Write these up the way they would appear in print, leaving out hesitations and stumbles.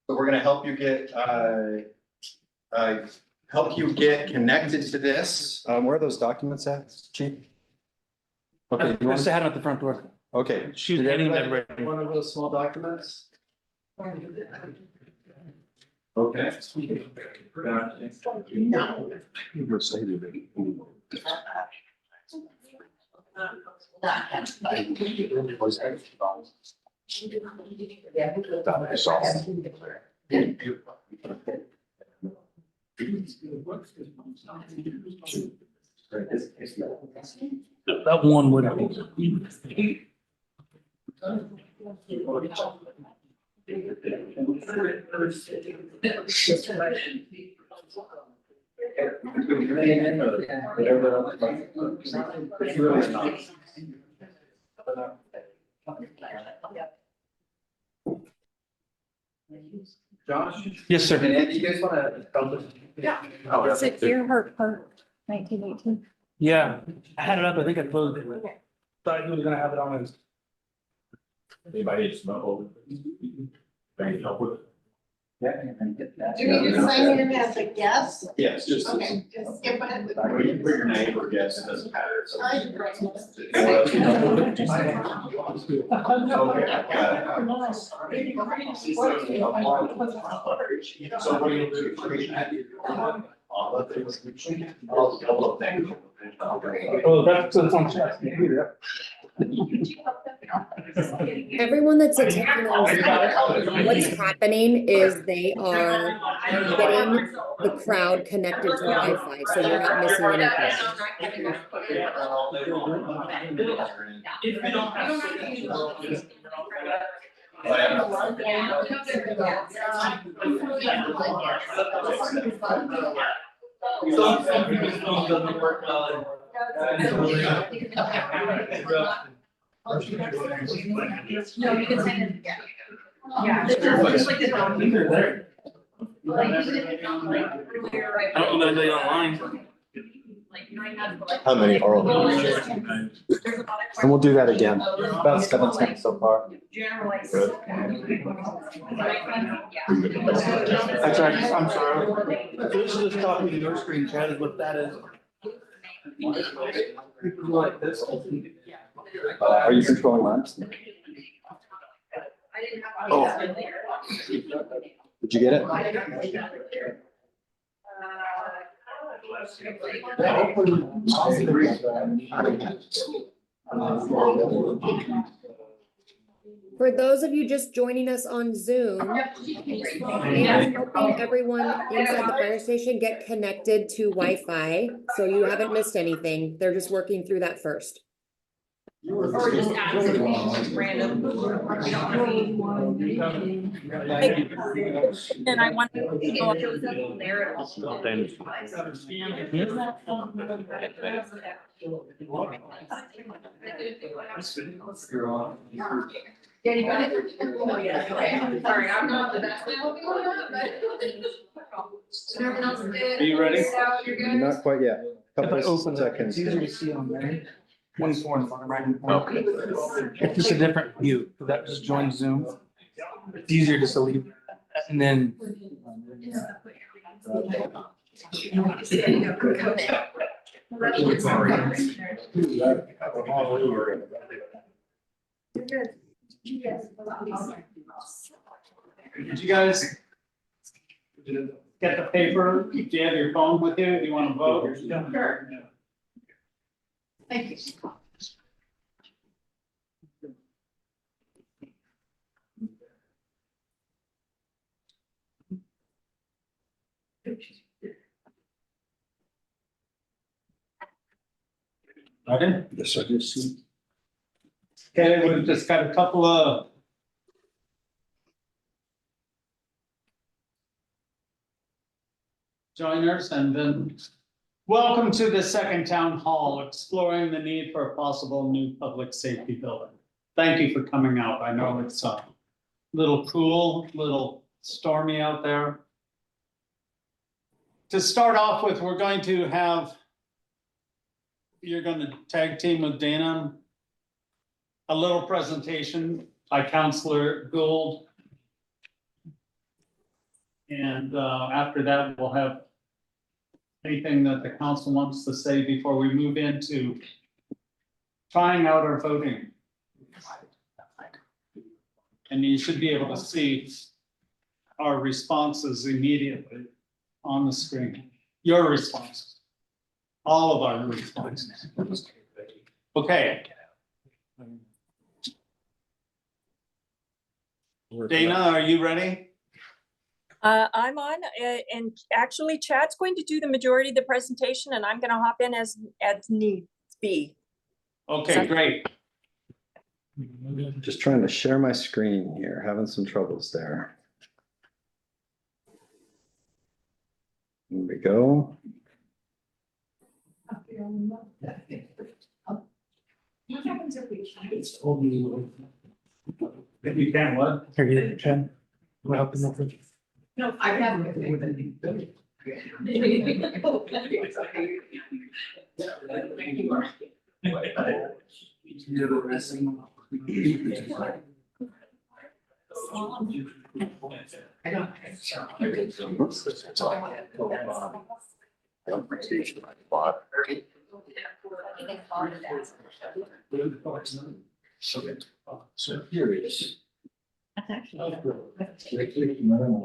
So we're gonna help you get connected to this. Where are those documents at, Chief? Okay, you I want just had them at the front door. okay. She was Did handing them everybody right. get one of those small documents? Okay. That one would be. Josh? Yes, sir. And Andy, you guys wanna? Yeah. Oh, It's that's a Earhart Park, 1918. Yeah, I had it up. I think I closed it. Thought he was gonna have it on his. Anybody just know? Any help with it? Do we just sign in as a guest? Yes, just. Okay, just skip it. Or you can put your name or guess, it doesn't matter. So- I should write it. Okay, so what do you do? All of it. All of them. Oh, that's on. Everyone that's attending on Zoom, what's happening is they are getting the crowd connected to Wi-Fi, so you're not missing anything. No, you can sign in again. Yeah. Just like the document. I don't know anybody online. How many oral? And we'll do that again. About 17 so far. That's right, I'm sorry. So this is just copy to your screen, Chad, is what that is. Like this. Are you controlling mine? Oh. Did you get it? For those of you just joining us on Zoom, they are helping everyone inside the fire station get connected to Wi-Fi, so you haven't missed anything. They're just working through that first. Or just ask random. And I want to go up. Yeah, you got it. Oh, yeah, okay. Sorry, I'm not the best at helping with that, but. Everyone else did. Are you ready? So you're good? Not quite yet. If I Couple open it, seconds. it's easier to see on there. 24 in front of right. It's just a different view, so that just joins Zoom. It's easier just to leave, and then. Did you guys get the paper? Do you have your phone with you? Do you want to vote? Sure. Thank you. Okay, Yes, I did see. okay, we've just got a couple of. Joiners, and then welcome to the second town hall, exploring the need for a possible new public safety building. Thank you for coming out. I know it's a little cool, little stormy out there. To start off with, we're going to have. You're going to tag team with Dana. A little presentation by Counselor Gould. And after that, we'll have anything that the council wants to say before we move into trying out our voting. And you should be able to see our responses immediately on the screen. Your responses. All of our responses. Okay. Dana, are you ready? I'm on, and actually Chad's going to do the majority of the presentation and I'm gonna hop in as need be. Okay, great. Just trying to share my screen here, having some troubles there. Here we go. What happens if we can't? If you can, what? Here, you can. Wanna help them over? No, I have. So curious.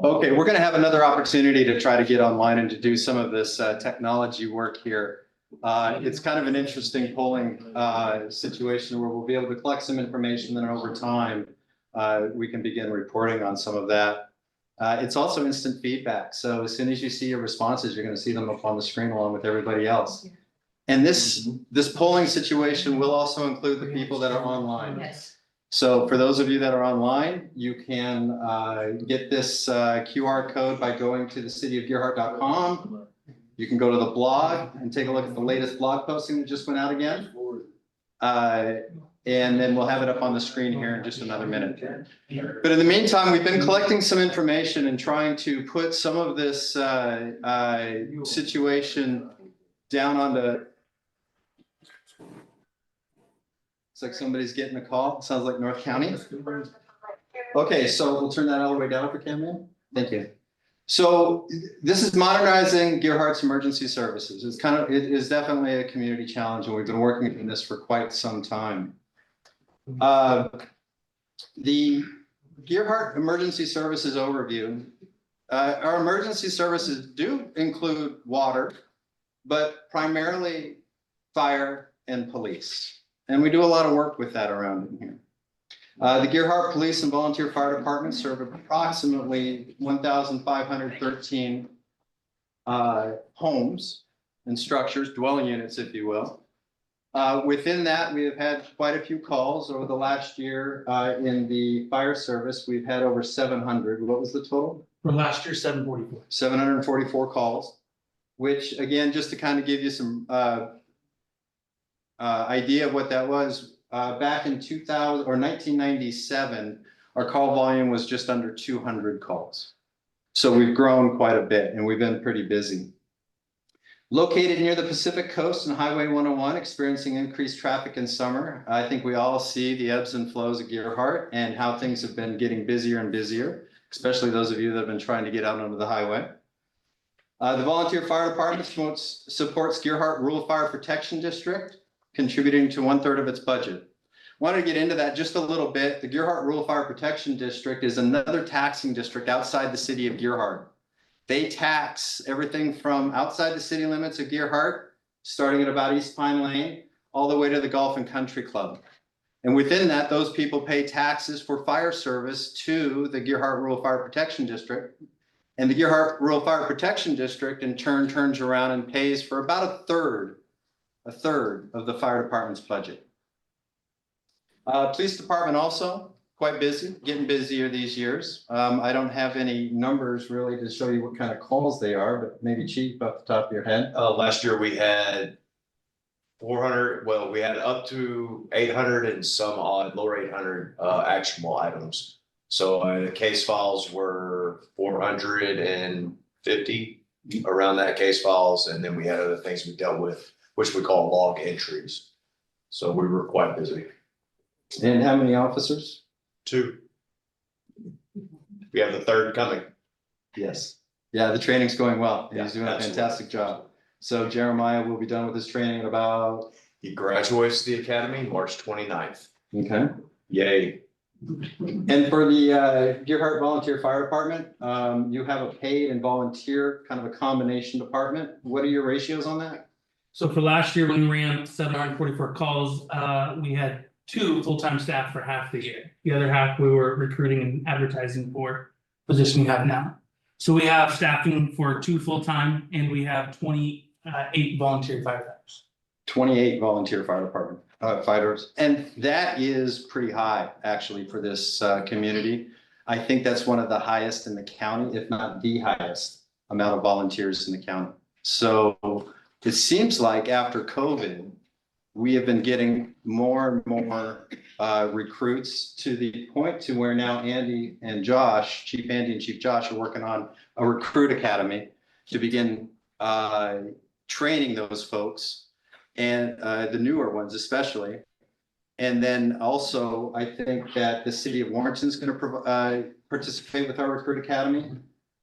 Okay, we're gonna have another opportunity to try to get online and to do some of this technology work here. It's kind of an interesting polling situation where we'll be able to collect some information, then over time, we can begin reporting on some of that. It's also instant feedback. So as soon as you see your responses, you're gonna see them up on the screen along with everybody else. And this polling situation will also include the people that are online. Yes. So for those of you that are online, you can get this QR code by going to thecityofgearhart.com. You can go to the blog and take a look at the latest blog posting that just went out again. And then we'll have it up on the screen here in just another minute. But in the meantime, we've been collecting some information and trying to put some of this situation down onto. It's like somebody's getting a call. It sounds like North County. Okay, so we'll turn that all the way down for Cameron. Thank you. So this is modernizing Gearhart's emergency services. It is definitely a community challenge, and we've been working on this for quite some time. The Gearhart Emergency Services overview. Our emergency services do include water, but primarily fire and police. And we do a lot of work with that around in here. The Gearhart Police and Volunteer Fire Department serve approximately 1,513 homes and structures, dwelling units, if you will. Within that, we have had quite a few calls over the last year. In the fire service, we've had over 700. What was the total? From last year, 744. 744 calls, which again, just to kind of give you some idea of what that was, back in 2000 or 1997, our call volume was just under 200 calls. So we've grown quite a bit and we've been pretty busy. Located near the Pacific Coast and Highway 101, experiencing increased traffic in summer. I think we all see the ebbs and flows of Gearhart and how things have been getting busier and busier, especially those of you that have been trying to get out onto the highway. The Volunteer Fire Department supports Gearhart Rural Fire Protection District, contributing to 1/3 of its budget. Wanted to get into that just a little bit. The Gearhart Rural Fire Protection District is another taxing district outside the city of Gearhart. They tax everything from outside the city limits of Gearhart, starting at about East Pine Lane, all the way to the Golf and Country Club. And within that, those people pay taxes for fire service to the Gearhart Rural Fire Protection District. And the Gearhart Rural Fire Protection District in turn turns around and pays for about a third of the fire department's budget. Police department also quite busy, getting busier these years. I don't have any numbers really to show you what kind of calls they are, but maybe Chief off the top of your head. Last year we had 400, well, we had up to 800 and some odd, lower 800 actionable items. So the case files were 450 around that case files. And then we had other things we dealt with, which we call log entries. So we were quite busy. And how many officers? 2. We have the 3rd coming. Yes. Yeah, the training's going well. He's Yeah, doing a absolutely. fantastic job. So Jeremiah will be done with his training in about, He graduates the academy March 29th. okay. Yay. And for the Gearhart Volunteer Fire Department, you have a paid and volunteer, kind of a combination department. What are your ratios on that? So for last year, when we ran 744 calls, we had 2 full-time staff for half the year. The other half we were recruiting and advertising for position we have now. So we have staffing for 2 full-time and we have 28 volunteer firefighters. 28 volunteer fire department fighters, and that is pretty high actually for this community. I think that's one of the highest in the county, if not the highest amount of volunteers in the county. So it seems like after COVID, we have been getting more and more recruits to the point to where now Andy and Josh, Chief Andy and Chief Josh, are working on a recruit academy to begin training those folks, and the newer ones especially. And then also, I think that the city of Warrenton is going to participate with our recruit academy.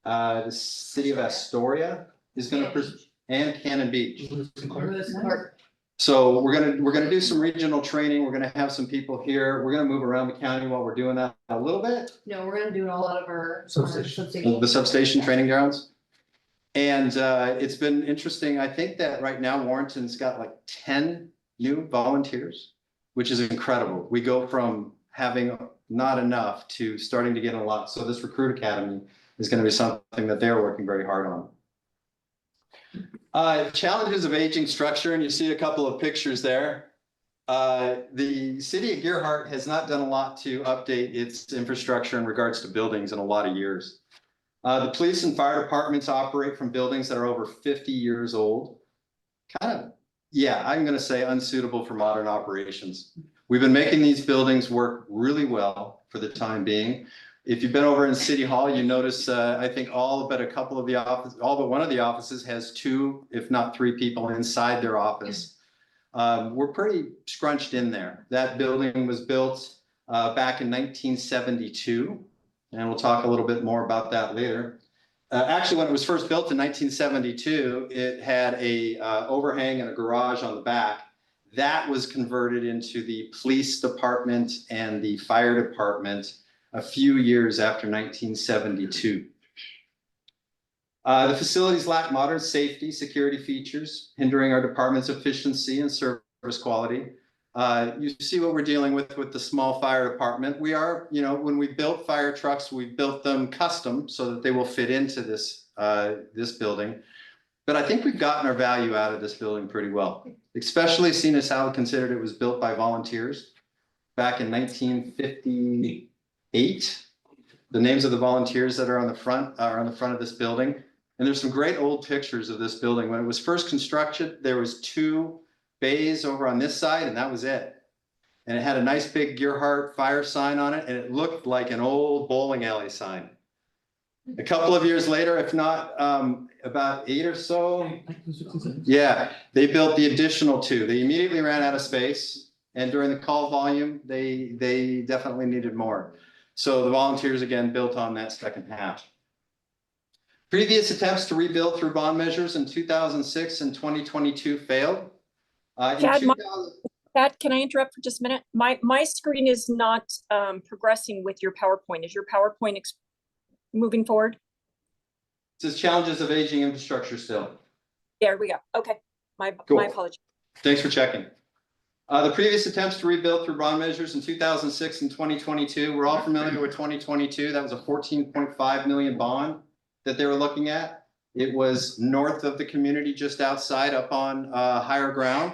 The city of Astoria is going to, and Cannon Beach. So we're gonna do some regional training. We're gonna have some people here. We're gonna move around the county while we're doing that a little bit. No, we're gonna do it all out of our. Substation. The substation training grounds. And it's been interesting. I think that right now Warrenton's got like 10 new volunteers, which is incredible. We go from having not enough to starting to get a lot. So this recruit academy is going to be something that they're working very hard on. Challenges of aging structure, and you see a couple of pictures there. The city of Gearhart has not done a lot to update its infrastructure in regards to buildings in a lot of years. The police and fire departments operate from buildings that are over 50 years old. Kind of, yeah, I'm going to say unsuitable for modern operations. We've been making these buildings work really well for the time being. If you've been over in City Hall, you notice, I think all but a couple of the offices, all but one of the offices has 2, if not 3 people inside their office. We're pretty scrunched in there. That building was built back in 1972, and we'll talk a little bit more about that later. Actually, when it was first built in 1972, it had a overhang and a garage on the back. That was converted into the police department and the fire department a few years after 1972. The facilities lack modern safety, security features, hindering our department's efficiency and service quality. You see what we're dealing with the small fire department. We are, you know, when we built fire trucks, we built them custom so that they will fit into this, this building. But I think we've gotten our value out of this building pretty well, especially seeing as how considered it was built by volunteers back in 1958. The names of the volunteers that are on the front of this building. And there's some great old pictures of this building. When it was first constructed, there was 2 bays over on this side, and that was it. And it had a nice big Gearhart fire sign on it, and it looked like an old bowling alley sign. A couple of years later, if not about 8 or so, yeah, they built the additional 2. They immediately ran out of space, and during the call volume, they definitely needed more. So the volunteers again built on that second half. Previous attempts to rebuild through bond measures in 2006 and 2022 failed. Pat, can I interrupt for just a minute? My screen is not progressing with your PowerPoint. Is your PowerPoint moving forward? It says challenges of aging infrastructure still. There we go. Okay, my apologies. Thanks for checking. The previous attempts to rebuild through bond measures in 2006 and 2022, we're all familiar with 2022. That was a 14.5 million bond that they were looking at. It was north of the community, just outside up on higher ground.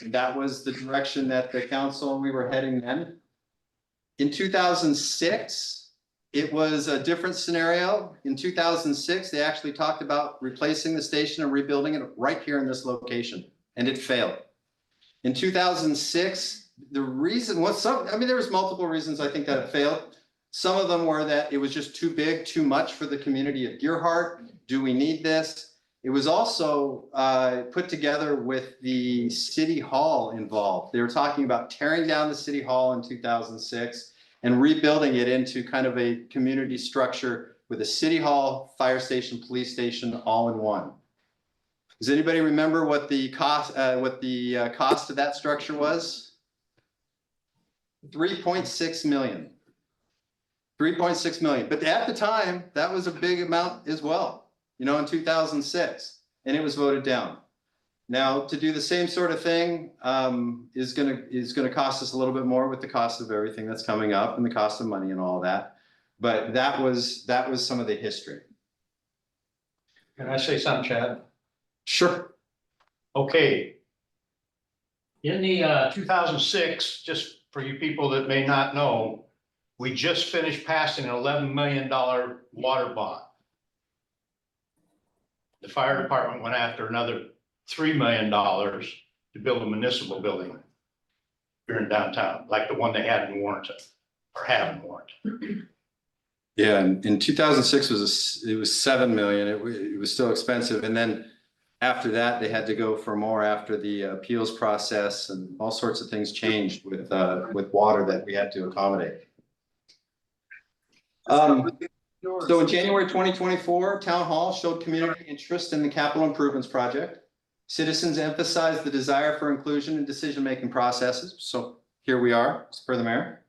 That was the direction that the council and we were heading then. In 2006, it was a different scenario. In 2006, they actually talked about replacing the station and rebuilding it right here in this location, and it failed. In 2006, the reason was there was multiple reasons I think that it failed. Some of them were that it was just too big, too much for the community of Gearhart. Do we need this? It was also put together with the city hall involved. They were talking about tearing down the city hall in 2006 and rebuilding it into kind of a community structure with a city hall, fire station, police station, all in one. Does anybody remember what the cost of that structure was? 3.6 million. 3.6 million, but at the time, that was a big amount as well, you know, in 2006, and it was voted down. Now, to do the same sort of thing is gonna cost us a little bit more with the cost of everything that's coming up and the cost of money and all that. But that was some of the history. Can I say something, Chad? Sure. Okay. In the 2006, just for you people that may not know, we just finished passing an $11 million water bond. The fire department went after another $3 million to build a municipal building here in downtown, like the one they had in Warrenton, or have in Warrenton. Yeah, and in 2006 it was 7 million. It was still expensive, and then after that they had to go for more after the appeals process, and all sorts of things changed with water that we had to accommodate. So in January 2024, Town Hall showed community interest in the capital improvements project. Citizens emphasized the desire for inclusion in decision-making processes. So here we are, as per the mayor.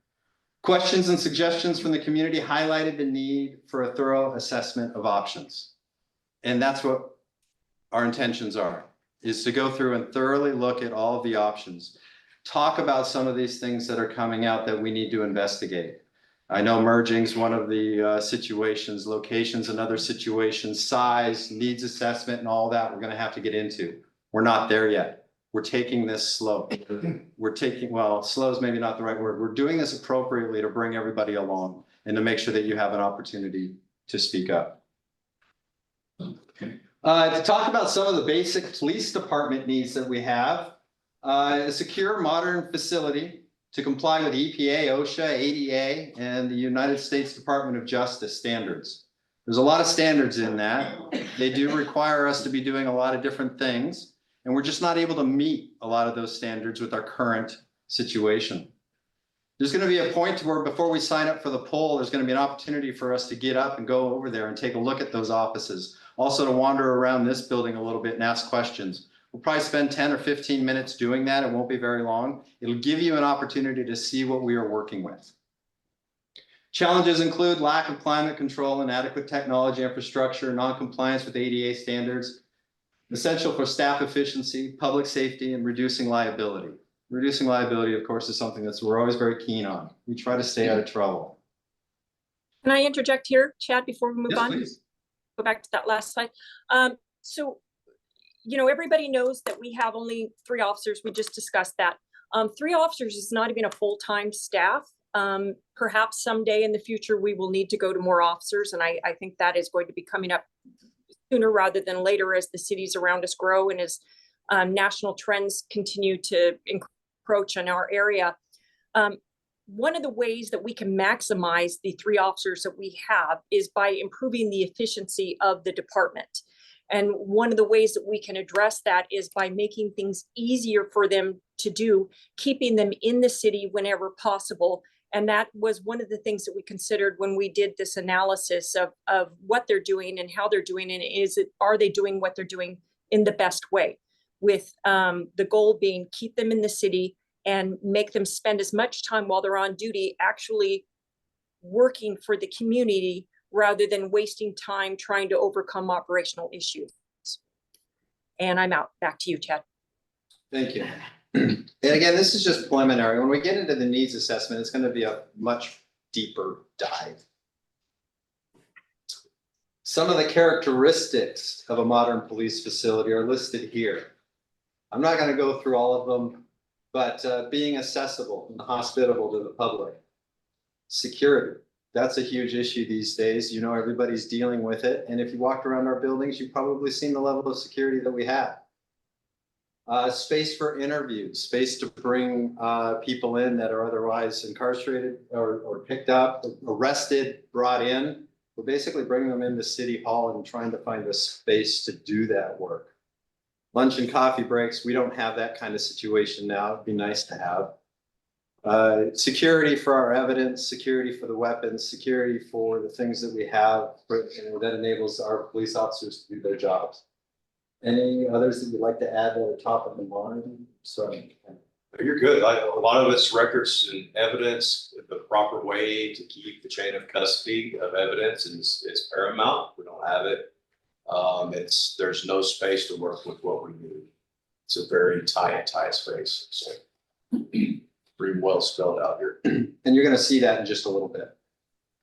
Questions and suggestions from the community highlighted the need for a thorough assessment of options. And that's what our intentions are, is to go through and thoroughly look at all of the options. Talk about some of these things that are coming out that we need to investigate. I know merging's one of the situations, locations another situation, size, needs assessment and all that we're gonna have to get into. We're not there yet. We're taking this slow. Well, slow is maybe not the right word. We're doing this appropriately to bring everybody along and to make sure that you have an opportunity to speak up. To talk about some of the basic police department needs that we have, a secure, modern facility to comply with EPA, OSHA, ADA, and the United States Department of Justice standards. There's a lot of standards in that. They do require us to be doing a lot of different things, and we're just not able to meet a lot of those standards with our current situation. There's going to be a point to where before we sign up for the poll, there's going to be an opportunity for us to get up and go over there and take a look at those offices. Also to wander around this building a little bit and ask questions. We'll probably spend 10 or 15 minutes doing that. It won't be very long. It'll give you an opportunity to see what we are working with. Challenges include lack of climate control, inadequate technology infrastructure, non-compliance with ADA standards, essential for staff efficiency, public safety, and reducing liability. Reducing liability, of course, is something that we're always very keen on. We try to stay out of trouble. Can I interject here, Chad, before we move on? Please. Go back to that last slide. So, you know, everybody knows that we have only 3 officers. We just discussed that. 3 officers is not even a full-time staff. Perhaps someday in the future, we will need to go to more officers. And I think that is going to be coming up sooner rather than later as the cities around us grow and as national trends continue to encroach on our area. One of the ways that we can maximize the 3 officers that we have is by improving the efficiency of the department. And one of the ways that we can address that is by making things easier for them to do, keeping them in the city whenever possible. And that was one of the things that we considered when we did this analysis of what they're doing and how they're doing, and are they doing what they're doing in the best way, with the goal being keep them in the city and make them spend as much time while they're on duty actually working for the community rather than wasting time trying to overcome operational issues. And I'm out. Back to you, Chad. Thank you. And again, this is just preliminary. When we get into the needs assessment, it's going to be a much deeper dive. Some of the characteristics of a modern police facility are listed here. I'm not going to go through all of them, but being accessible and hospitable to the public. Security, that's a huge issue these days. You know, everybody's dealing with it. And if you walked around our buildings, you've probably seen the level of security that we have. Space for interviews, space to bring people in that are otherwise incarcerated or picked up, arrested, brought in. We're basically bringing them into City Hall and trying to find a space to do that work. Lunch and coffee breaks, we don't have that kind of situation now. It'd be nice to have. Security for our evidence, security for the weapons, security for the things that we have that enables our police officers to do their jobs. Any others that you'd like to add that are top of the line? Sorry. You're good. Like, a lot of it's records and evidence. The proper way to keep the chain of custody of evidence is paramount. We don't have it. There's no space to work with what we need. It's a very tight space. So pretty well spelled out here. And you're gonna see that in just a little bit.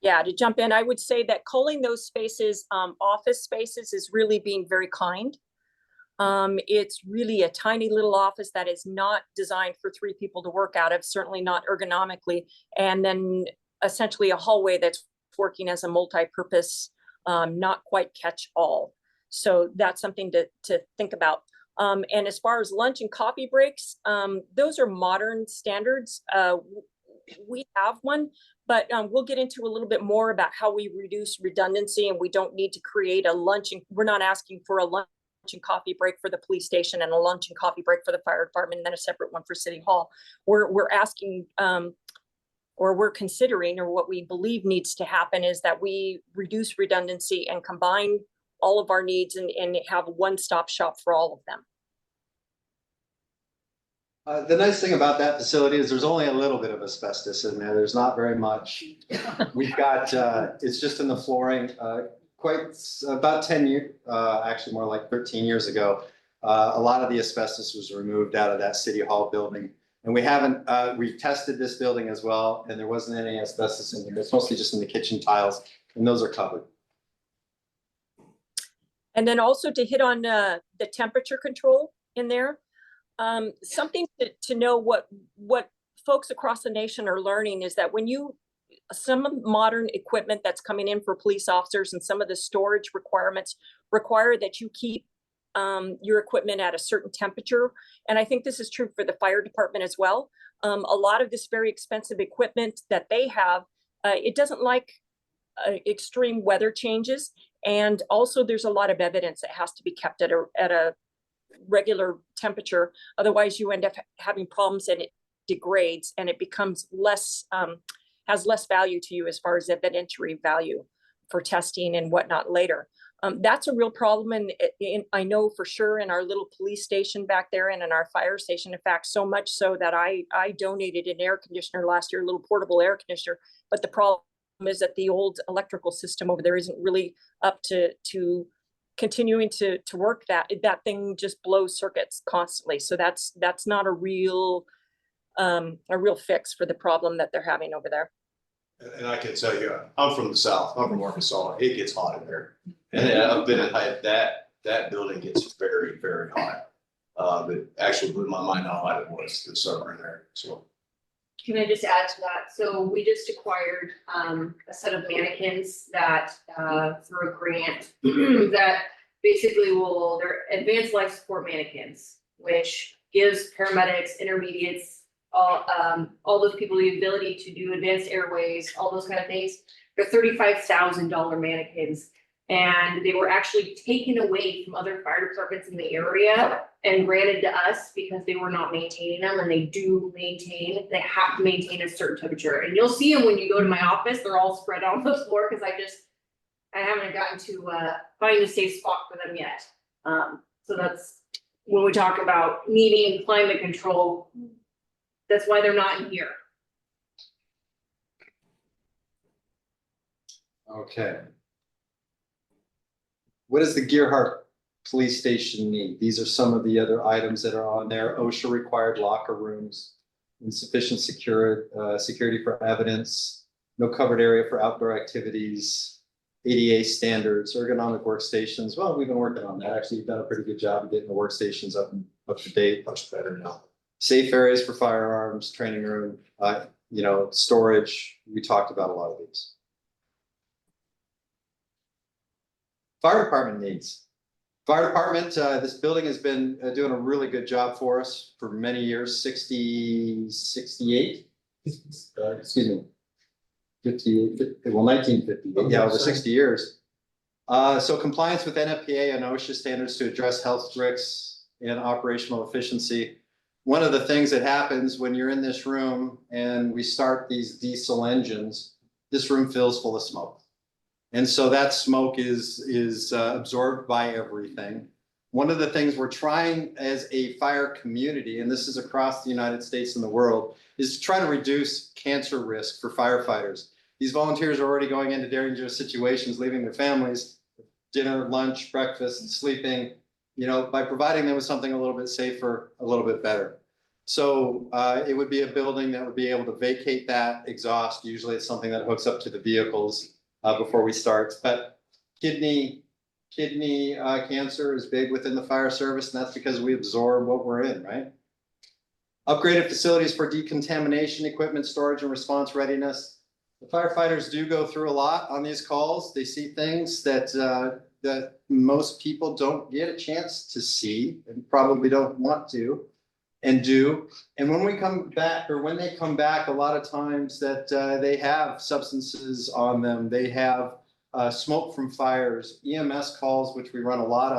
Yeah, to jump in, I would say that calling those spaces office spaces is really being very kind. It's really a tiny little office that is not designed for 3 people to work out of, certainly not ergonomically. And then essentially a hallway that's working as a multi-purpose, not quite catch-all. So that's something to think about. And as far as lunch and coffee breaks, those are modern standards. We have one, but we'll get into a little bit more about how we reduce redundancy, and we don't need to create a lunch. And we're not asking for a lunch and coffee break for the police station and a lunch and coffee break for the fire department, and then a separate one for City Hall. We're asking, or we're considering, or what we believe needs to happen is that we reduce redundancy and combine all of our needs and have a one-stop shop for all of them. The nice thing about that facility is there's only a little bit of asbestos in there. There's not very much. We've got, it's just in the flooring, about 10 years, actually more like 13 years ago. A lot of the asbestos was removed out of that City Hall building. And we haven't, we've tested this building as well, and there wasn't any asbestos in there. It's mostly just in the kitchen tiles, and those are covered. And then also to hit on the temperature control in there. Something to know what folks across the nation are learning is that when some of the modern equipment that's coming in for police officers and some of the storage requirements require that you keep your equipment at a certain temperature. And I think this is true for the fire department as well. A lot of this very expensive equipment that they have, it doesn't like extreme weather changes. And also there's a lot of evidence that has to be kept at a regular temperature. Otherwise you end up having problems and it degrades and it becomes less, has less value to you as far as evidentiary value for testing and whatnot later. That's a real problem. And I know for sure in our little police station back there and in our fire station, in fact, so much so that I donated an air conditioner last year, a little portable air conditioner. But the problem is that the old electrical system over there isn't really up to continuing to work. That thing just blows circuits constantly. So that's not a real fix for the problem that they're having over there. And I can tell you, I'm from the South, I'm from Arkansas, it gets hot in there. And I've been at that building gets very, very hot. It actually blew my mind how hot it was this summer in there, so. Can I just add to that? So we just acquired a set of mannequins that through a grant that basically they're advanced life support mannequins, which gives paramedics, intermediates, all those people the ability to do advanced airways, all those kind of things. They're $35,000 mannequins. And they were actually taken away from other fire departments in the area and granted to us because they were not maintaining them, and they have to maintain a certain temperature. And you'll see them when you go to my office, they're all spread out on the floor because I haven't gotten to find a safe spot for them yet. So that's when we talk about needing climate control, that's why they're not in here. Okay. What does the Gearhart Police Station need? These are some of the other items that are on there. OSHA required locker rooms, insufficient security for evidence, no covered area for outdoor activities, ADA standards, ergonomic workstations. Well, we've been working on that. Actually, you've done a pretty good job of getting the workstations up to date. Much better now. Safe areas for firearms, training room, storage. We talked about a lot of these. Fire department needs. Fire department, this building has been doing a really good job for us for many years, 68, excuse me, 58, well, 1958, yeah, over 60 years. So compliance with NFPA and OSHA standards to address health risks and operational efficiency. one of the things that happens when you're in this room and we start these diesel engines, this room fills full of smoke. And so that smoke is absorbed by everything. One of the things we're trying as a fire community, and this is across the United States and the world, is to try to reduce cancer risk for firefighters. These volunteers are already going into dangerous situations, leaving their families, dinner, lunch, breakfast, sleeping, by providing them with something a little bit safer, a little bit better. So it would be a building that would be able to vacate that exhaust. Usually it's something that hooks up to the vehicles before we start. But kidney cancer is big within the fire service, and that's because we absorb what we're in, right? Upgraded facilities for decontamination equipment, storage, and response readiness. The firefighters do go through a lot on these calls. They see things that most people don't get a chance to see and probably don't want to and do. And when we come back, or when they come back, a lot of times that they have substances on them. They have smoke from fires, EMS calls, which we run a lot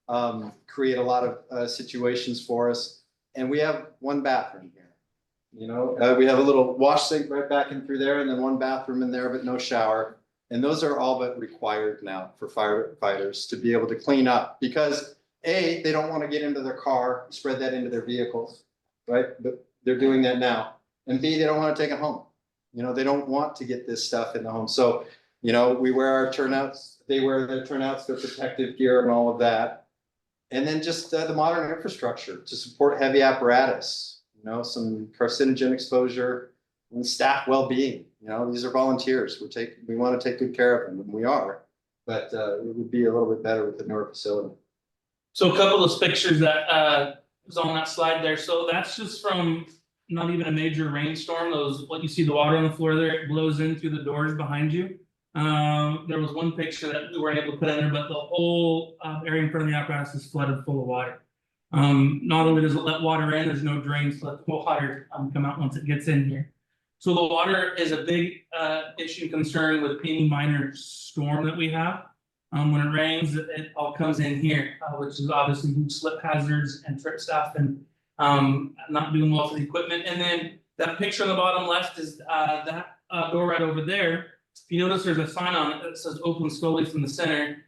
of, create a lot of situations for us. And we have one bathroom here. We have a little wash sink right back in through there, and then one bathroom in there, but no shower. And those are all but required now for firefighters to be able to clean up, because A, they don't want to get into their car, spread that into their vehicles, right? But they're doing that now. And B, they don't want to take it home. They don't want to get this stuff in the home. So, we wear our turnouts, they wear their turnouts, their protective gear and all of that. And then just the modern infrastructure to support heavy apparatus, some carcinogen exposure and staff well-being. These are volunteers. We want to take good care of them, and we are, but it would be a little bit better with the newer facility. So a couple of pictures that was on that slide there. So that's just from not even a major rainstorm. What you see, the water on the floor there, it blows in through the doors behind you. There was one picture that we weren't able to put in there, but the whole area in front of the apparatus is flooded full of water. Not only does it let water in, there's no drains to let the water come out once it gets in here. So the water is a big issue, concern with any minor storm that we have. When it rains, it all comes in here, which is obviously huge slip hazards and trip stuff, and not doing well for the equipment. And then that picture on the bottom left is that door right over there. If you notice, there's a sign on it that says "Open slowly from the center."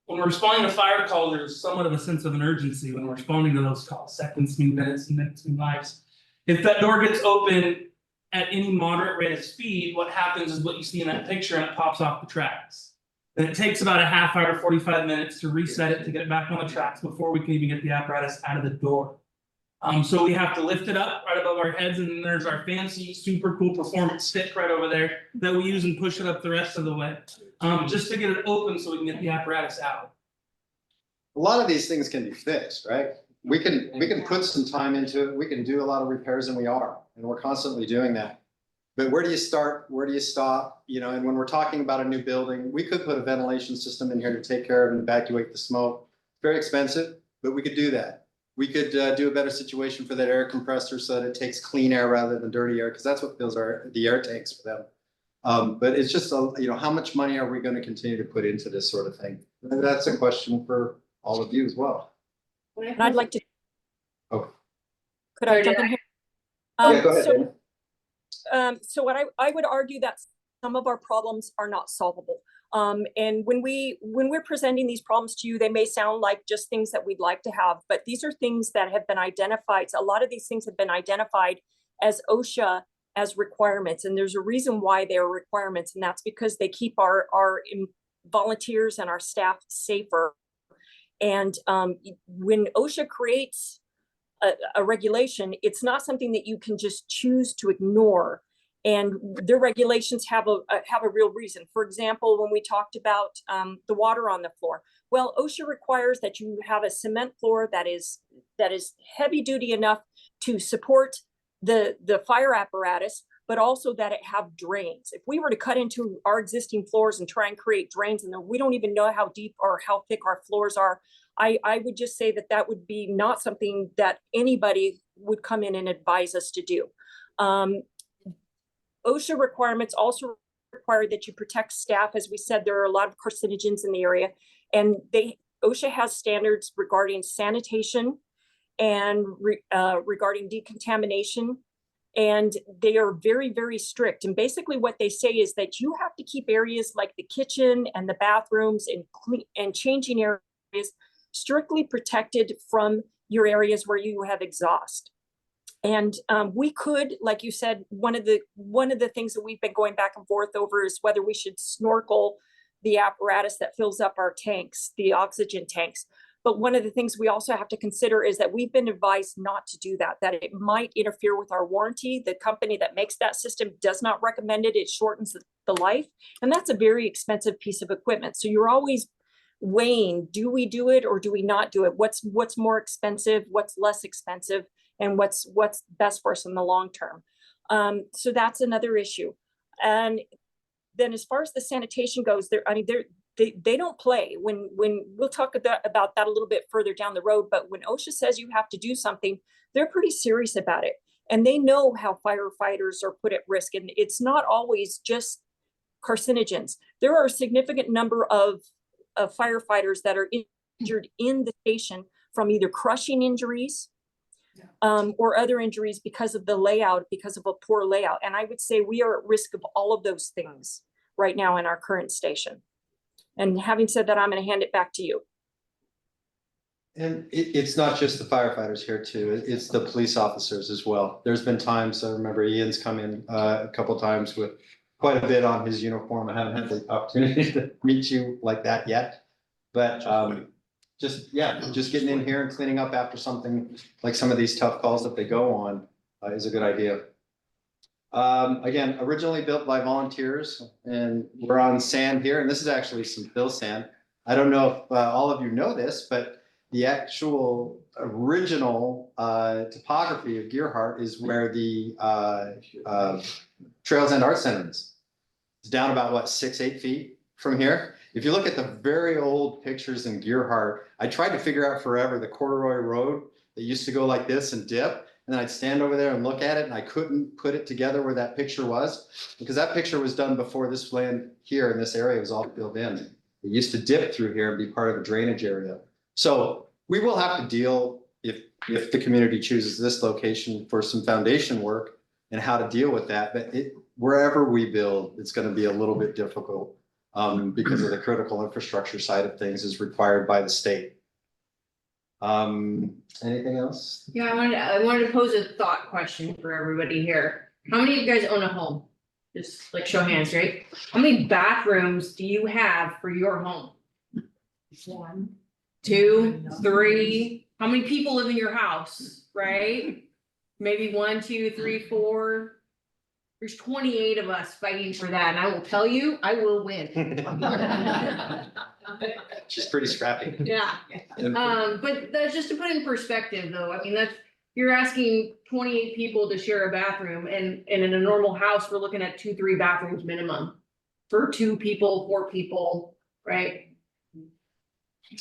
When we're responding to fire calls, there's somewhat of a sense of an urgency when we're responding to those calls. Seconds mean minutes, and minutes mean lives. If that door gets open at any moderate rate of speed, what happens is what you see in that picture, and it pops off the tracks. And it takes about a half hour, 45 minutes to reset it to get it back on the tracks before we can even get the apparatus out of the door. So we have to lift it up right above our heads, and then there's our fancy, super cool performance stick right over there that we use and push it up the rest of the way, just to get it open so we can get the apparatus out. A lot of these things can be fixed, right? We can put some time into it. We can do a lot of repairs, and we are, and we're constantly doing that. But where do you start? Where do you stop? And when we're talking about a new building, we could put a ventilation system in here to take care of and evacuate the smoke. Very expensive, but we could do that. We could do a better situation for that air compressor so that it takes clean air rather than dirty air, because that's what fills the air tanks for them. But it's just, how much money are we going to continue to put into this sort of thing? And that's a question for all of you as well. And I'd like to. Oh. Could I jump in here? Yeah, go ahead, Dana. So what I would argue that some of our problems are not solvable. And when we're presenting these problems to you, they may sound like just things that we'd like to have, but these are things that have been identified. A lot of these things have been identified as OSHA as requirements, and there's a reason why they are requirements, and that's because they keep our volunteers and our staff safer. And when OSHA creates a regulation, it's not something that you can just choose to ignore. And their regulations have a real reason. For example, when we talked about the water on the floor, well, OSHA requires that you have a cement floor that is heavy duty enough to support the fire apparatus, but also that it have drains. If we were to cut into our existing floors and try and create drains, and we don't even know how deep or how thick our floors are, I would just say that would be not something that anybody would come in and advise us to do. OSHA requirements also require that you protect staff. As we said, there are a lot of carcinogens in the area, and OSHA has standards regarding sanitation and regarding decontamination. And they are very, very strict. And basically what they say is that you have to keep areas like the kitchen and the bathrooms and clean and changing areas strictly protected from your areas where you have exhaust. And we could, like you said, one of the things that we've been going back and forth over is whether we should snorkel the apparatus that fills up our tanks, the oxygen tanks. But one of the things we also have to consider is that we've been advised not to do that, that it might interfere with our warranty. The company that makes that system does not recommend it. It shortens the life. And that's a very expensive piece of equipment. So you're always weighing, do we do it or do we not do it? What's more expensive, what's less expensive, and what's best for us in the long term. So that's another issue. And then as far as the sanitation goes, they don't play. When we'll talk about that a little bit further down the road, but when OSHA says you have to do something, they're pretty serious about it. And they know how firefighters are put at risk. And it's not always just carcinogens. There are a significant number of firefighters that are injured in the station from either crushing injuries or other injuries because of the layout, because of a poor layout. And I would say we are at risk of all of those things right now in our current station. And having said that, I'm going to hand it back to you. And it's not just the firefighters here too, it's the police officers as well. There's been times, I remember Ian's come in a couple of times with quite a bit on his uniform. I haven't had the opportunity to meet you like that yet. But just getting in here and cleaning up after something like some of these tough calls that they go on is a good idea. Again, originally built by volunteers, and we're on sand here, and this is actually some fill sand. I don't know if all of you know this, but the actual original topography of Gearhart is where the Trails End Art Center is. It's down about what, 6-8 feet from here. If you look at the very old pictures in Gearhart, I tried to figure out forever the corduroy road that used to go like this and dip. And then I'd stand over there and look at it, and I couldn't put it together where that picture was, because that picture was done before this land here in this area was all filled in. It used to dip through here and be part of a drainage area. So we will have to deal, if the community chooses this location, for some foundation work and how to deal with that. But wherever we build, it's going to be a little bit difficult because of the critical infrastructure side of things is required by the state. Anything else? Yeah, I wanted to pose a thought question for everybody here. How many of you guys own a home? Just like show hands, right? How many bathrooms do you have for your home? 1, 2, 3. How many people live in your house, right? Maybe 1, 2, 3, 4. There's 28 of us fighting for that, and I will tell you, I will win. She's pretty scrappy. Yeah. But that's just to put in perspective though. I mean, you're asking 28 people to share a bathroom, and in a normal house, we're looking at 2-3 bathrooms minimum for 2 people, 4 people, right?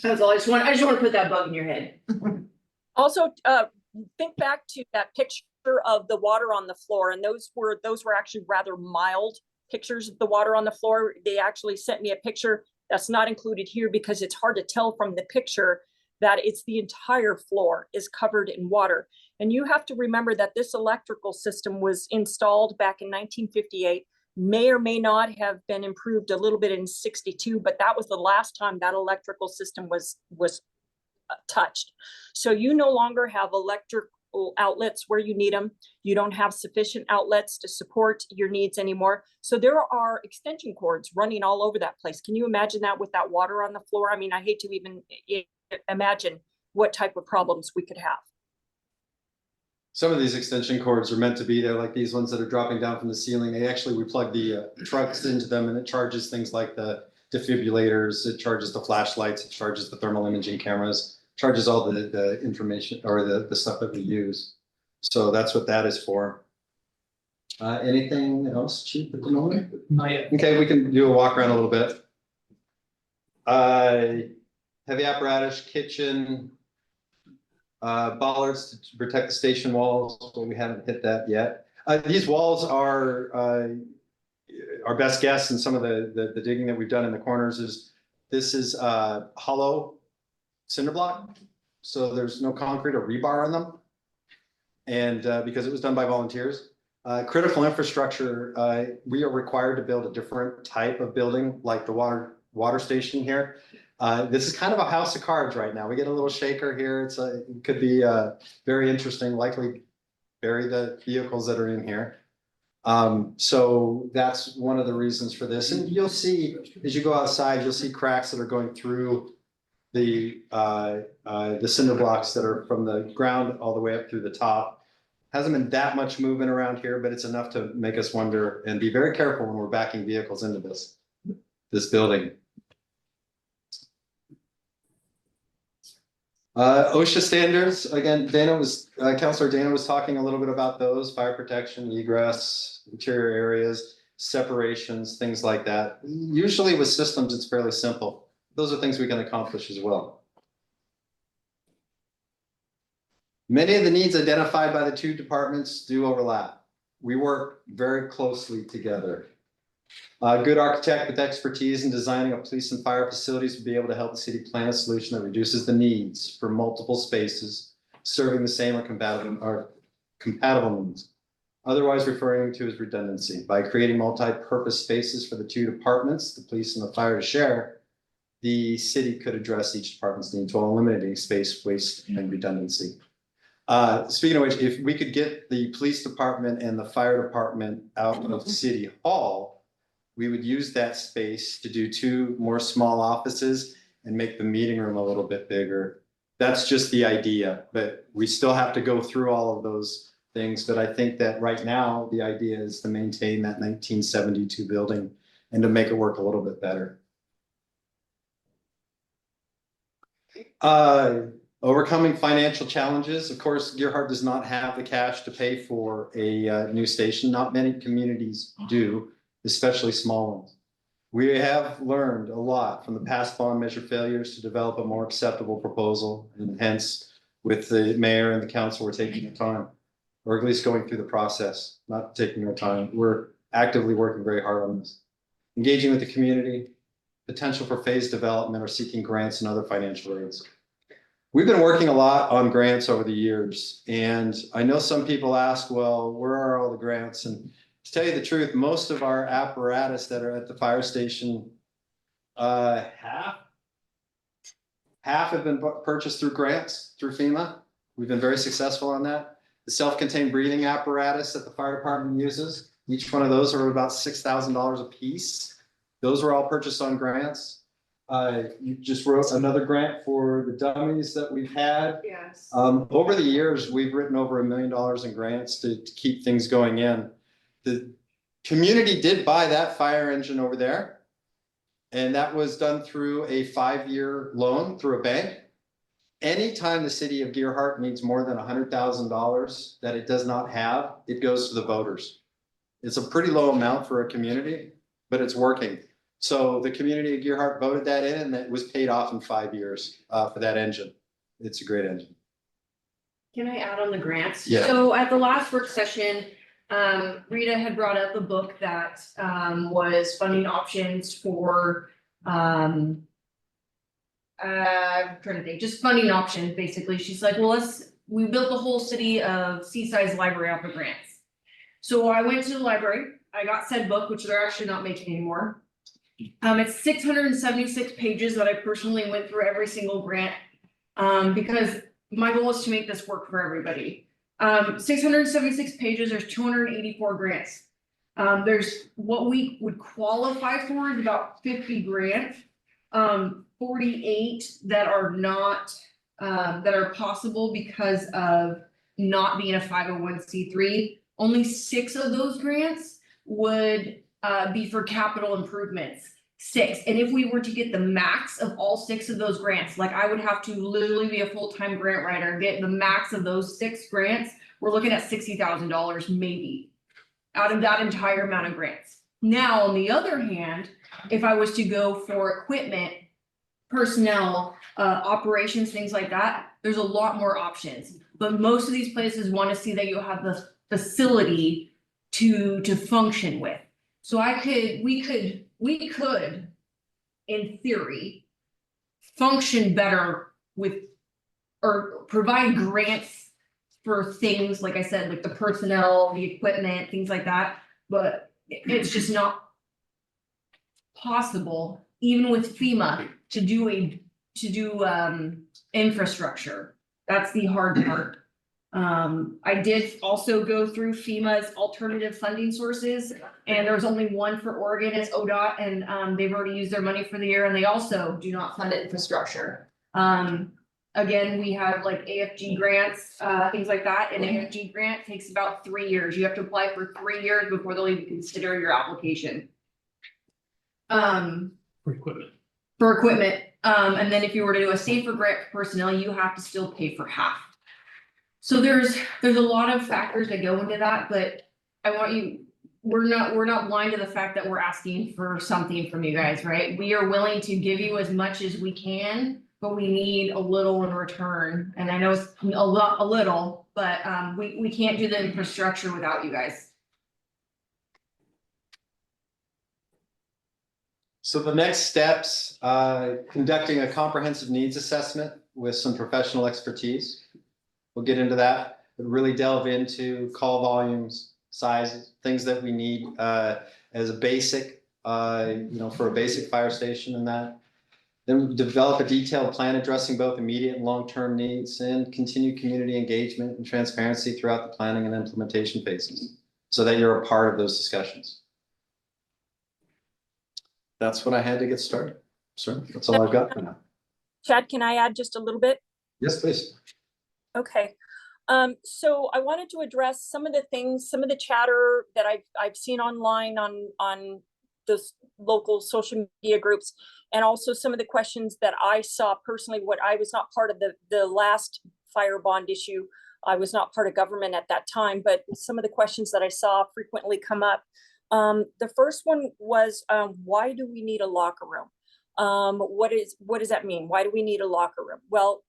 That's all. I just want to put that bug in your head. Also, think back to that picture of the water on the floor, and those were actually rather mild pictures of the water on the floor. They actually sent me a picture that's not included here because it's hard to tell from the picture that it's the entire floor is covered in water. And you have to remember that this electrical system was installed back in 1958, may or may not have been improved a little bit in 62, but that was the last time that electrical system was touched. So you no longer have electrical outlets where you need them. You don't have sufficient outlets to support your needs anymore. So there are extension cords running all over that place. Can you imagine that with that water on the floor? I mean, I hate to even imagine what type of problems we could have. Some of these extension cords are meant to be there, like these ones that are dropping down from the ceiling. We plug the trucks into them, and it charges things like the defibrillators, it charges the flashlights, it charges the thermal imaging cameras, charges all the information or the stuff that we use. So that's what that is for. Anything else, Chief, at the moment? Not yet. Okay, we can do a walk around a little bit. Heavy apparatus, kitchen, bollards to protect the station walls, but we haven't hit that yet. These walls are our best guess, and some of the digging that we've done in the corners is hollow cinder block. so there's no concrete or rebar in them. And because it was done by volunteers. Critical infrastructure, we are required to build a different type of building, like the water station here. This is kind of a house of cards right now. We get a little shaker here. It could be very interesting, likely bury the vehicles that are in here. So that's one of the reasons for this. And you'll see, as you go outside, you'll see cracks that are going through the cinder blocks that are from the ground all the way up through the top. Hasn't been that much movement around here, but it's enough to make us wonder and be very careful when we're backing vehicles into this building. OSHA standards, again, Councilor Dana was talking a little bit about those, fire protection, egress, interior areas, separations, things like that. Usually with systems, it's fairly simple. Those are things we can accomplish as well. Many of the needs identified by the two departments do overlap. We work very closely together. A good architect with expertise in designing a police and fire facilities would be able to help the city plan a solution that reduces the needs for multiple spaces, serving the same or compatible needs. Otherwise referring to as redundancy. By creating multi-purpose spaces for the two departments, the police and the fire to share, the city could address each department's needs while eliminating space waste and redundancy. Speaking of which, if we could get the police department and the fire department out of City Hall, we would use that space to do 2 more small offices and make the meeting room a little bit bigger. That's just the idea, but we still have to go through all of those things. But I think that right now, the idea is to maintain that 1972 building and to make it work a little bit better. Overcoming financial challenges. Of course, Gearhart does not have the cash to pay for a new station. Not many communities do, especially small ones. We have learned a lot from the past bond measure failures to develop a more acceptable proposal, and hence with the mayor and the council, we're taking the time, or at least going through the process, not taking our time. We're actively working very hard on this. Engaging with the community, potential for phased development, or seeking grants and other financial aids. We've been working a lot on grants over the years, and I know some people ask, well, where are all the grants? And to tell you the truth, most of our apparatus that are at the fire station, half have been purchased through grants, through FEMA. We've been very successful on that. The self-contained breathing apparatus that the fire department uses, each one of those are about $6,000 a piece. Those were all purchased on grants. You just wrote another grant for the dummies that we've had. Yes. Over the years, we've written over $1 million in grants to keep things going in. The community did buy that fire engine over there. And that was done through a 5-year loan through a bank. Anytime the city of Gearhart needs more than $100,000 that it does not have, it goes to the voters. It's a pretty low amount for a community, but it's working. So the community of Gearhart voted that in, and that was paid off in 5 years for that engine. It's a great engine. Can I add on the grants? Yeah. So at the last work session, Rita had brought up a book that was funding options for I'm trying to think, just funding options, basically. She's like, well, we built the whole city of Seaside's library out of grants. So I went to the library, I got said book, which they're actually not making anymore. It's 676 pages that I personally went through every single grant, because my goal is to make this work for everybody. 676 pages, there's 284 grants. There's what we would qualify for is about 50 grants. 48 that are not, that are possible because of not being a 501c3. Only 6 of those grants would be for capital improvements. 6. And if we were to get the max of all 6 of those grants, like I would have to literally be a full-time grant writer, get the max of those 6 grants, we're looking at $60,000 maybe out of that entire amount of grants. Now, on the other hand, if I was to go for equipment, personnel, operations, things like that, there's a lot more options. But most of these places want to see that you have the facility to function with. So we could, in theory, function better with or provide grants for things, like I said, like the personnel, the equipment, things like that, but it's just not possible, even with FEMA, to do infrastructure. That's the hard part. I did also go through FEMA's alternative funding sources, and there was only one for Oregon, it's ODOT, and they've already used their money for the year, and they also do not fund infrastructure. Again, we have like AFG grants, things like that. An AFG grant takes about 3 years. You have to apply for 3 years before they'll even consider your application. For equipment. For equipment, and then if you were to do a safer grant for personnel, you have to still pay for half. So there's a lot of factors that go into that, but I want you, we're not blind to the fact that we're asking for something from you guys, right? We are willing to give you as much as we can, but we need a little in return. And I know it's a little, but we can't do the infrastructure without you guys. So the next steps, conducting a comprehensive needs assessment with some professional expertise. We'll get into that, but really delve into call volumes, sizes, things that we need as a basic, for a basic fire station and that. Then develop a detailed plan addressing both immediate and long-term needs, and continue community engagement and transparency throughout the planning and implementation phases so that you're a part of those discussions. That's what I had to get started. Sir, that's all I've got for now. Chad, can I add just a little bit? Yes, please. Okay, so I wanted to address some of the things, some of the chatter that I've seen online on the local social media groups, and also some of the questions that I saw personally. What I was not part of the last fire bond issue. I was not part of government at that time, but some of the questions that I saw frequently come up. The first one was, why do we need a locker room? What does that mean? Why do we need a locker room? Well,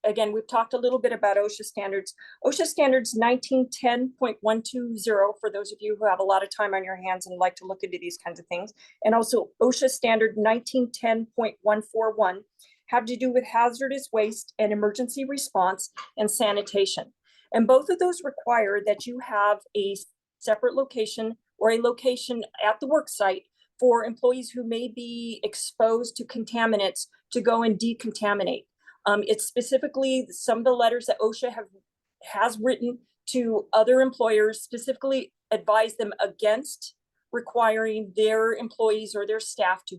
again, we've talked a little bit about OSHA standards. OSHA standards 1910.120, for those of you who have a lot of time on your hands and like to look into these kinds of things. And also OSHA standard 1910.141 have to do with hazardous waste and emergency response and sanitation. And both of those require that you have a separate location or a location at the work site for employees who may be exposed to contaminants to go and decontaminate. It's specifically some of the letters that OSHA has written to other employers, specifically advise them against requiring their employees or their staff to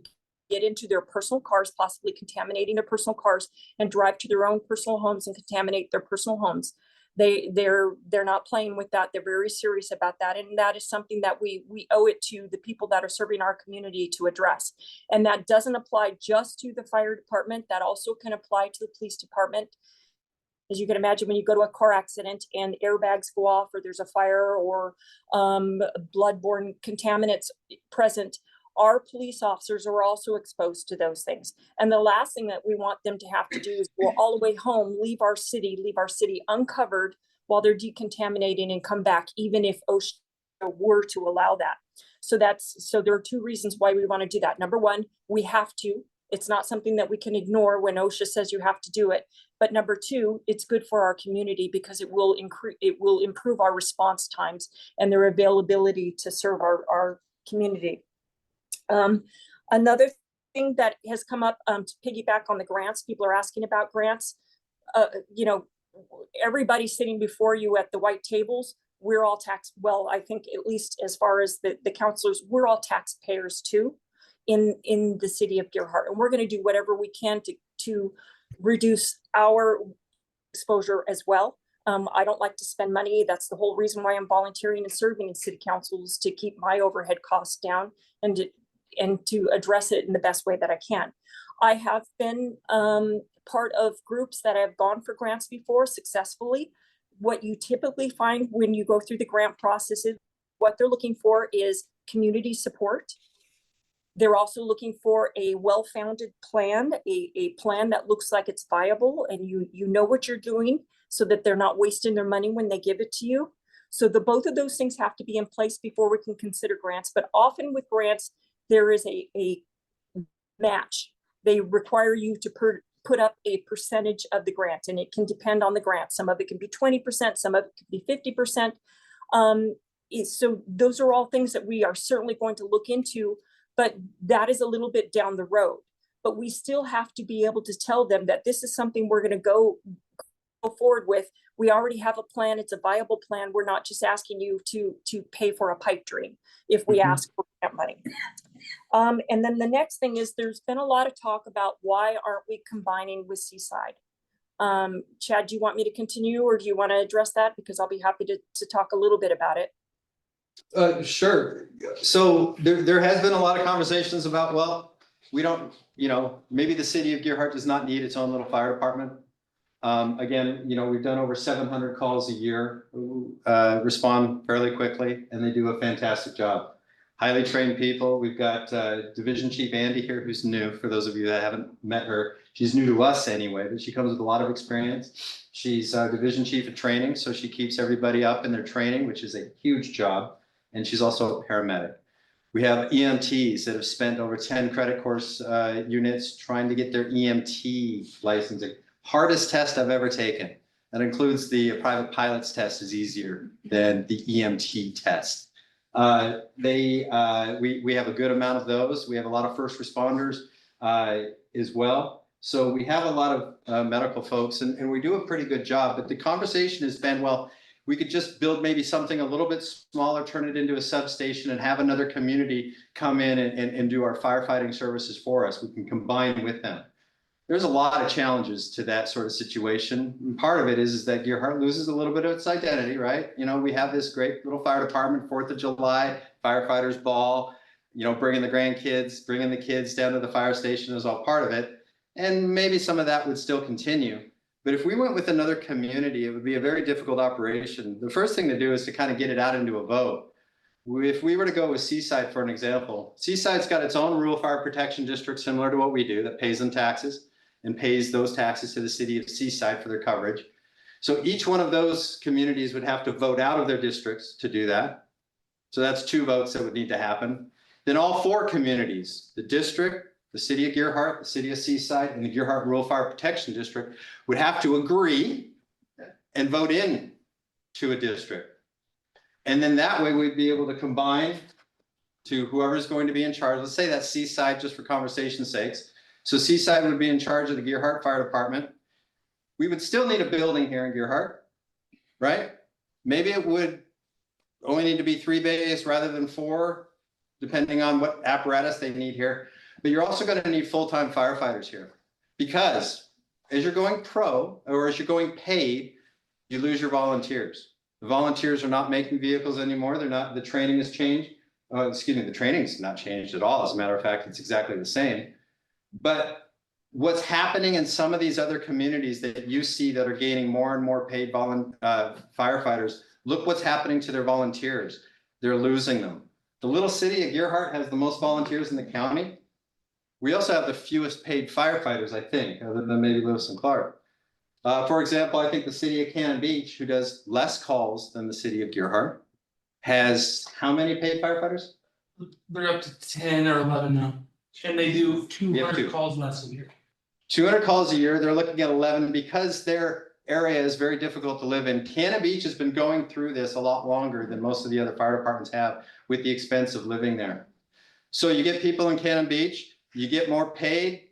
get into their personal cars, possibly contaminating their personal cars, and drive to their own personal homes and contaminate their personal homes. They're not playing with that. They're very serious about that. And that is something that we owe it to the people that are serving our community to address. And that doesn't apply just to the fire department. That also can apply to the police department. As you can imagine, when you go to a car accident and airbags go off, or there's a fire, or bloodborne contaminants present, our police officers are also exposed to those things. And the last thing that we want them to have to do is go all the way home, leave our city uncovered while they're decontaminating and come back, even if OSHA were to allow that. So there are two reasons why we want to do that. Number one, we have to. It's not something that we can ignore when OSHA says you have to do it. But number two, it's good for our community because it will improve our response times and their availability to serve our community. Another thing that has come up, to piggyback on the grants, people are asking about grants. Everybody sitting before you at the white tables, we're all well, I think at least as far as the counselors, we're all taxpayers too in the city of Gerhart. And we're going to do whatever we can to reduce our exposure as well. I don't like to spend money. That's the whole reason why I'm volunteering and serving in city councils, to keep my overhead costs down and to address it in the best way that I can. I have been part of groups that have gone for grants before successfully. What you typically find when you go through the grant processes, what they're looking for is community support. They're also looking for a well-founded plan, a plan that looks like it's viable and you know what you're doing, so that they're not wasting their money when they give it to you. So both of those things have to be in place before we can consider grants. But often with grants, there is a match. They require you to put up a percentage of the grant, and it can depend on the grant. Some of it can be 20%, some of it could be 50%. So those are all things that we are certainly going to look into, but that is a little bit down the road. But we still have to be able to tell them that this is something we're going to go forward with. We already have a plan. It's a viable plan. We're not just asking you to pay for a pipe dream if we ask for that money. And then the next thing is there's been a lot of talk about why aren't we combining with Seaside? Chad, do you want me to continue, or do you want to address that? Because I'll be happy to talk a little bit about it. Sure. So there has been a lot of conversations about, well, we don't, maybe the city of Gearhart does not need its own little fire department. Again, we've done over 700 calls a year, respond fairly quickly, and they do a fantastic job. Highly trained people. We've got Division Chief Andy here, who's new. For those of you that haven't met her, she's new to us anyway, but she comes with a lot of experience. She's Division Chief of Training, so she keeps everybody up in their training, which is a huge job. And she's also a paramedic. We have EMTs that have spent over 10 credit course units trying to get their EMT licensing. Hardest test I've ever taken. That includes the private pilot's test is easier than the EMT test. We have a good amount of those. We have a lot of first responders as well. So we have a lot of medical folks, and we do a pretty good job. But the conversation has been, well, we could just build maybe something a little bit smaller, turn it into a substation, and have another community come in and do our firefighting services for us. We can combine with them. There's a lot of challenges to that sort of situation. And part of it is that Gearhart loses a little bit of its identity, right? We have this great little fire department, 4th of July, firefighters ball, bringing the grandkids, bringing the kids down to the fire station is all part of it. And maybe some of that would still continue. But if we went with another community, it would be a very difficult operation. The first thing to do is to kind of get it out into a vote. If we were to go with Seaside, for an example, Seaside's got its own rural fire protection district, similar to what we do, that pays them taxes and pays those taxes to the city of Seaside for their coverage. So each one of those communities would have to vote out of their districts to do that. So that's 2 votes that would need to happen. Then all 4 communities, the district, the city of Gearhart, the city of Seaside, and the Gearhart Rural Fire Protection District would have to agree and vote in to a district. And then that way we'd be able to combine to whoever's going to be in charge. Let's say that's Seaside, just for conversation's sakes. So Seaside would be in charge of the Gearhart Fire Department. We would still need a building here in Gearhart, right? Maybe it would only need to be 3 bays rather than 4, depending on what apparatus they need here. But you're also going to need full-time firefighters here, because as you're going pro, or as you're going paid, you lose your volunteers. The volunteers are not making vehicles anymore. They're not, the training has changed. The training's not changed at all. As a matter of fact, it's exactly the same. But what's happening in some of these other communities that you see that are gaining more and more paid firefighters, look what's happening to their volunteers. They're losing them. The little city of Gearhart has the most volunteers in the county. We also have the fewest paid firefighters, I think, other than maybe Lewis and Clark. For example, I think the city of Cannon Beach, who does less calls than the city of Gearhart, has how many paid firefighters? They're up to 10 or 11 now, and they do We have 200 2. calls less a year. 200 calls a year. They're looking at 11 because their area is very difficult to live in. Cannon Beach has been going through this a lot longer than most of the other fire departments have, with the expense of living there. So you get people in Cannon Beach, you get more paid.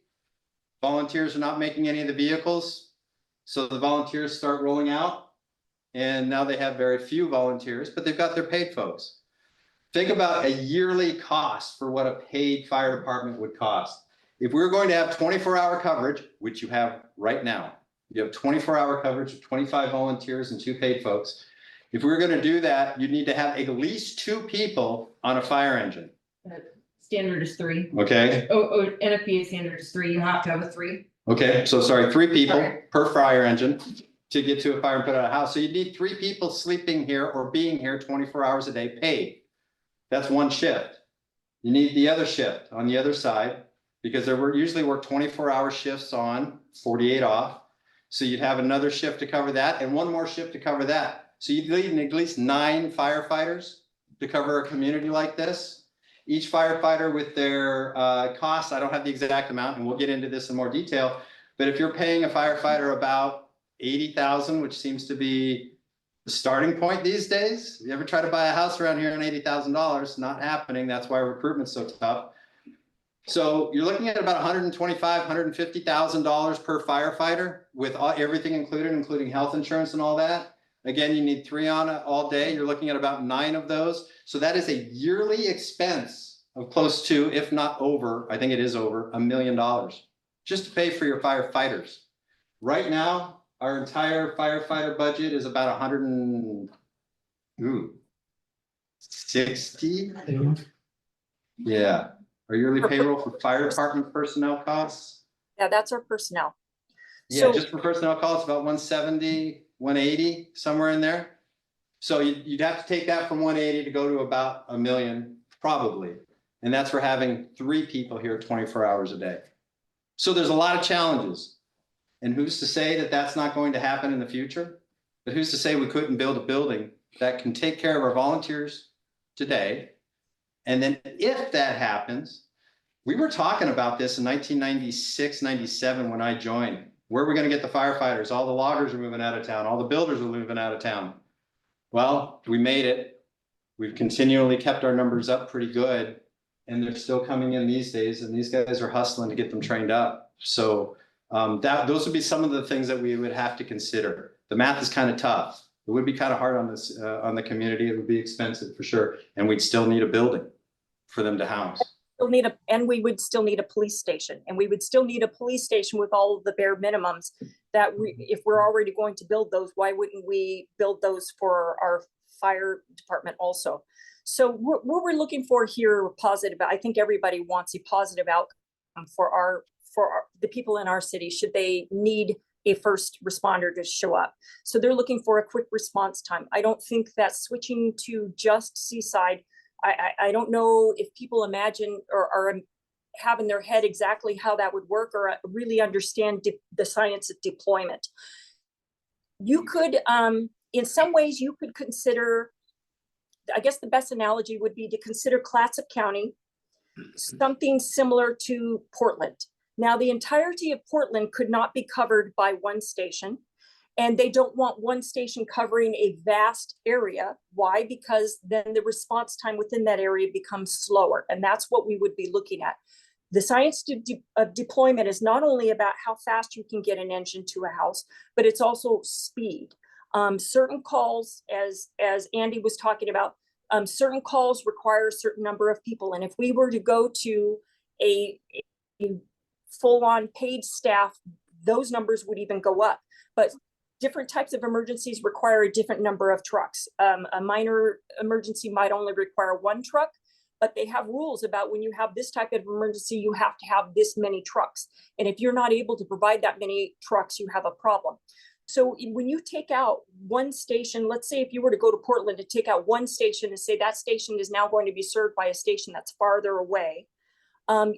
Volunteers are not making any of the vehicles. So the volunteers start rolling out, and now they have very few volunteers, but they've got their paid folks. Think about a yearly cost for what a paid fire department would cost. If we were going to have 24-hour coverage, which you have right now, you have 24-hour coverage of 25 volunteers and 2 paid folks. If we were going to do that, you'd need to have at least 2 people on a fire engine. Standard is 3. Okay. Oh, NFPA standard is 3. You have to have a 3. Okay, so sorry, 3 people Sorry. per fire engine to get to a fire and put out a house. So you need 3 people sleeping here or being here 24 hours a day paid. That's 1 shift. You need the other shift on the other side, because they usually work 24-hour shifts on, 48 off. So you'd have another shift to cover that and 1 more shift to cover that. So you'd need at least 9 firefighters to cover a community like this. Each firefighter with their costs, I don't have the exact amount, and we'll get into this in more detail, But if you're paying a firefighter about 80,000, which seems to be the starting point these days, if you ever try to buy a house around here on $80,000, not happening. That's why recruitment's so tough. So you're looking at about $125,000, $150,000 per firefighter with everything included, including health insurance and all that. Again, you need 3 on it all day. You're looking at about 9 of those. So that is a yearly expense of close to, if not over, I think it is over $1 million just to pay for your firefighters. Right now, our entire firefighter budget is about 160. Yeah. Our yearly payroll for fire department personnel costs. Yeah, that's our personnel. Yeah, So- just for personnel costs, about 170, 180, somewhere in there. So you'd have to take that from 180 to go to about $1 million, probably. And that's for having 3 people here 24 hours a day. So there's a lot of challenges. And who's to say that that's not going to happen in the future? But who's to say we couldn't build a building that can take care of our volunteers today? And then if that happens, we were talking about this in 1996, 97 when I joined. Where are we going to get the firefighters? All the loggers are moving out of town. All the builders are moving out of town. Well, we made it. We've continually kept our numbers up pretty good. And they're still coming in these days. And these guys are hustling to get them trained up. So those would be some of the things that we would have to consider. The math is kind of tough. It would be kind of hard on this, on the community. It would be expensive for sure. And we'd still need a building for them to house. And we would still need a police station, and we would still need a police station with all of the bare minimums that if we're already going to build those, why wouldn't we build those for our fire department also? So what we're looking for here, positive, I think everybody wants a positive outcome for the people in our city, should they need a first responder to show up. So they're looking for a quick response time. I don't think that switching to just Seaside, I don't know if people imagine or are have in their head exactly how that would work or really understand the science of deployment. You could, in some ways, you could consider, I guess the best analogy would be to consider Clatsop County, something similar to Portland. Now, the entirety of Portland could not be covered by one station. And they don't want one station covering a vast area. Why? Because then the response time within that area becomes slower. And that's what we would be looking at. The science of deployment is not only about how fast you can get an engine to a house, but it's also speed. Certain calls, as Andy was talking about, certain calls require a certain number of people. And if we were to go to a full-on paid staff, those numbers would even go up. But different types of emergencies require a different number of trucks. A minor emergency might only require 1 truck, but they have rules about when you have this type of emergency, you have to have this many trucks. And if you're not able to provide that many trucks, you have a problem. So when you take out one station, let's say if you were to go to Portland to take out one station and say that station is now going to be served by a station that's farther away,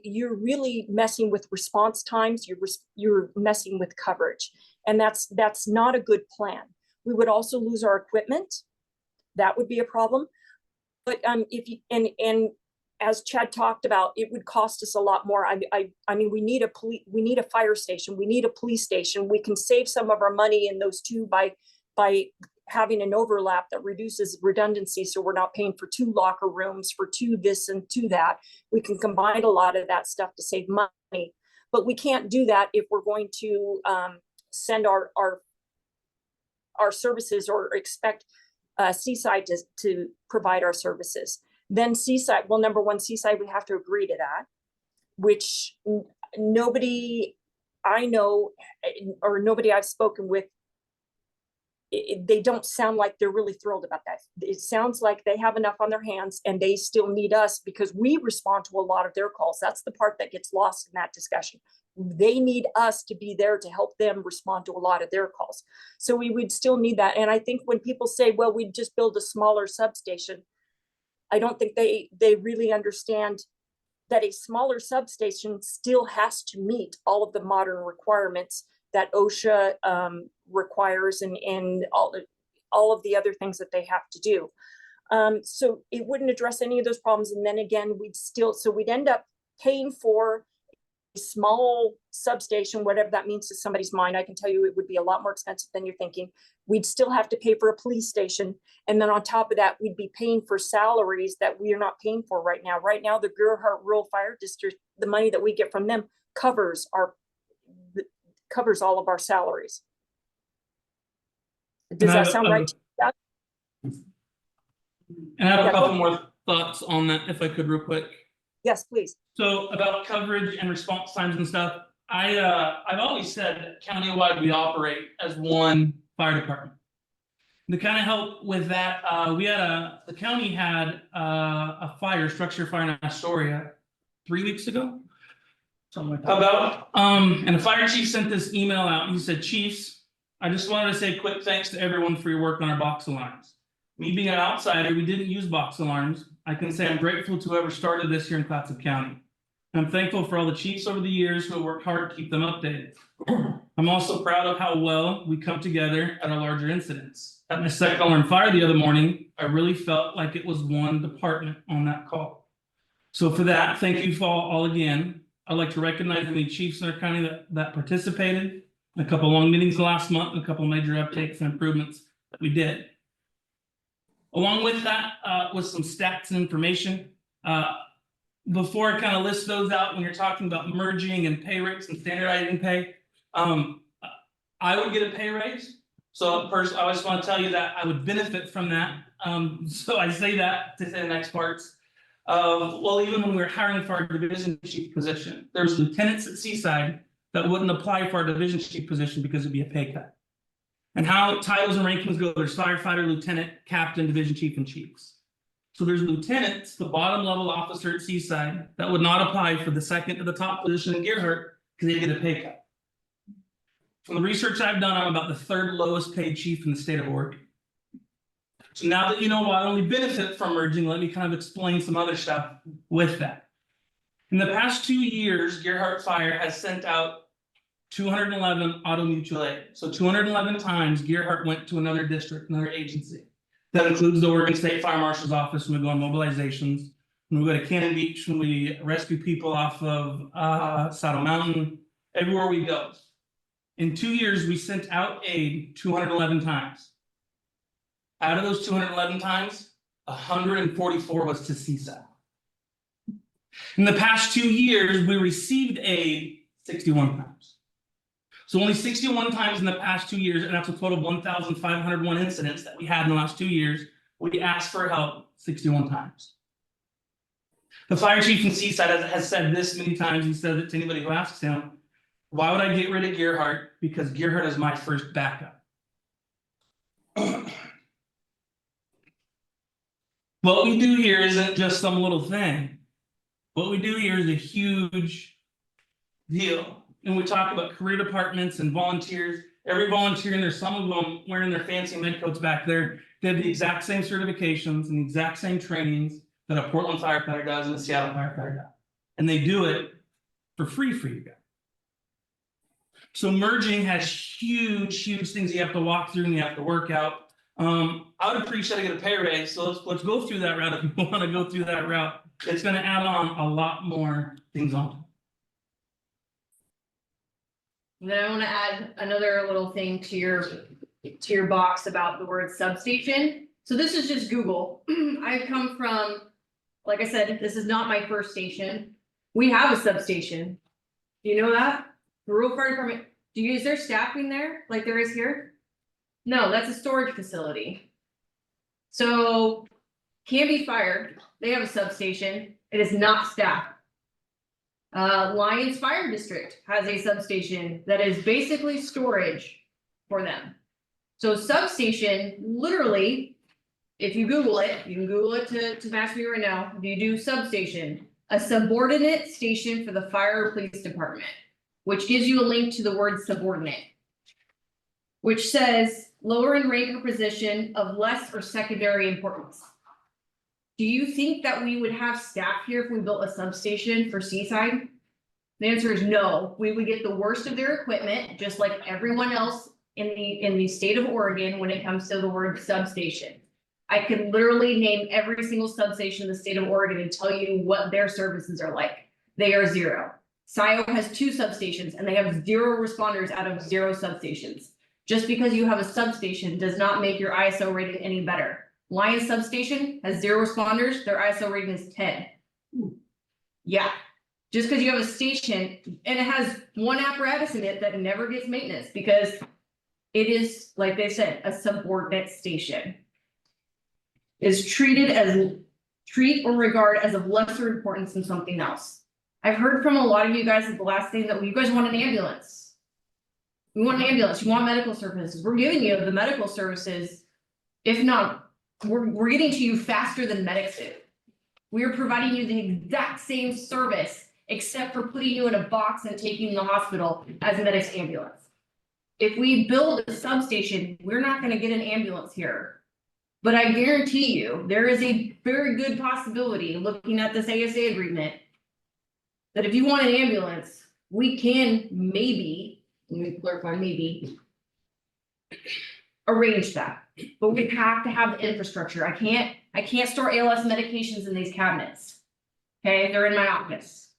you're really messing with response times, you're messing with coverage. And that's not a good plan. We would also lose our equipment. That would be a problem. But and as Chad talked about, it would cost us a lot more. I mean, we need a fire station, we need a police station. We can save some of our money in those two by having an overlap that reduces redundancy. So we're not paying for 2 locker rooms, for 2 this and 2 that. We can combine a lot of that stuff to save money. But we can't do that if we're going to send our services or expect Seaside to provide our services. Then Seaside, well, number one, Seaside, we have to agree to that, which nobody I know or nobody I've spoken with, they don't sound like they're really thrilled about that. It sounds like they have enough on their hands and they still need us because we respond to a lot of their calls. That's the part that gets lost in that discussion. They need us to be there to help them respond to a lot of their calls. So we would still need that. And I think when people say, well, we'd just build a smaller substation, I don't think they really understand that a smaller substation still has to meet all of the modern requirements that OSHA requires and all of the other things that they have to do. So it wouldn't address any of those problems. And then again, we'd end up paying for small substation, whatever that means to somebody's mind, I can tell you it would be a lot more expensive than you're thinking. We'd still have to pay for a police station. And then on top of that, we'd be paying for salaries that we are not paying for right now. Right now, the Gerhardt Rural Fire District, the money that we get from them covers all of our salaries. Does that sound right? And I have a Yeah, couple go. more thoughts on that, if I could, real quick. Yes, please. So about coverage and response times and stuff, I've always said that countywide we operate as one fire department. To kind of help with that, the county had a structure fire in Astoria 3 weeks ago. Something like that. And the fire chief sent this email out and he said, "Chiefs, I just wanted to say a quick thanks to everyone for your work on our box alarms. Me being an outsider, we didn't use box alarms. I can say I'm grateful to whoever started this here in Clatsop County. I'm thankful for all the chiefs over the years who have worked hard to keep them updated. I'm also proud of how well we come together at our larger incidents. At my second alarm fire the other morning, I really felt like it was one department on that call. So for that, thank you for all again. I'd like to recognize the many chiefs in our county that participated, a couple long meetings last month, and a couple major updates and improvements that we did. Along with that, was some stats and information. Before I kind of list those out, when you're talking about merging and pay rates and standardizing pay, I would get a pay raise. So first, I just want to tell you that I would benefit from that. So I say that to say the next parts. Well, even when we were hiring for our division chief position, there's lieutenants at Seaside that wouldn't apply for our division chief position because it'd be a pay cut. And how titles and rankings go, there's firefighter, lieutenant, captain, division chief, and chiefs. So there's lieutenants, the bottom level officer at Seaside, that would not apply for the second to the top position in Gerhardt because they get a pay cut. From the research I've done, I'm about the third lowest paid chief in the state of Oregon. So now that you know why I only benefit from merging, let me kind of explain some other stuff with that. In the past 2 years, Gerhardt Fire has sent out 211 auto mutual aid. So 211 times Gerhardt went to another district, another agency. That includes the Oregon State Fire Marshal's office when we go on mobilizations, when we go to Cannon Beach, when we rescue people off of Saddle Mountain, everywhere we go. In 2 years, we sent out aid 211 times. Out of those 211 times, 144 was to Seaside. In the past 2 years, we received aid 61 times. So only 61 times in the past 2 years, and that's a total of 1,501 incidents that we had in the last 2 years, we asked for help 61 times. The fire chief in Seaside has said this many times. He said it to anybody who asks him, "Why would I get rid of Gerhardt? Because Gerhardt is my first backup." What we do here isn't just some little thing. What we do here is a huge deal. And we talk about career departments and volunteers. Every volunteer, and there's some of them wearing their fancy med coats back there, they have the exact same certifications and the exact same trainings that a Portland firefighter does and a Seattle firefighter does. And they do it for free for you guys. So merging has huge things you have to walk through and you have to work out. I would appreciate to get a pay raise. So let's go through that route. If you want to go through that route, it's going to add on a lot more things on. Then I want to add another little thing to your box about the word substation. So this is just Google. I come from, like I said, this is not my first station. We have a substation. Do you know that? The rural fire department, is there staffing there like there is here? No, that's a storage facility. So Canby Fire, they have a substation. It is not staffed. Lyons Fire District has a substation that is basically storage for them. So substation, literally, if you Google it, you can Google it to match me right now. If you do substation, a subordinate station for the fire or police department, which gives you a link to the word subordinate, which says lower in rank or position of less or secondary importance. Do you think that we would have staff here if we built a substation for Seaside? The answer is no. We would get the worst of their equipment, just like everyone else in the state of Oregon when it comes to the word substation. I could literally name every single substation in the state of Oregon and tell you what their services are like. They are zero. SIO has 2 substations and they have 0 responders out of 0 substations. Just because you have a substation does not make your ISO rating any better. Lion substation has 0 responders, their ISO rating is 10. Yeah, just because you have a station and it has one apparatus in it that never gets maintenance because it is, like they said, a subordinate station. Is treat or regard as of lesser importance than something else. I've heard from a lot of you guys at the last thing that well, you guys want an ambulance. We want an ambulance, you want medical services. We're giving you the medical services. If not, we're getting to you faster than medics do. We are providing you the exact same service, except for putting you in a box and taking you to the hospital as a medic's ambulance. If we build a substation, we're not gonna get an ambulance here. But I guarantee you, there is a very good possibility, looking at this ASA agreement, that if you want an ambulance, we can maybe, let me clarify, maybe arrange that, but we have to have the infrastructure. I can't store ALS medications in these cabinets. Okay, they're in my office.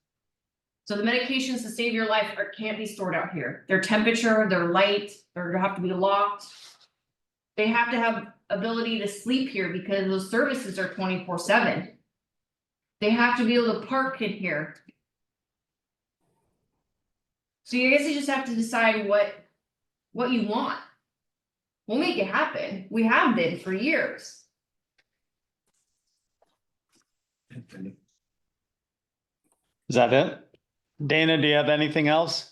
So the medications to save your life can't be stored out here. Their temperature, their light, they have to be locked. They have to have ability to sleep here because those services are 24/7. They have to be able to park in here. So you guys just have to decide what you want. We'll make it happen. We have been for years. Is that it? Dana, do you have anything else?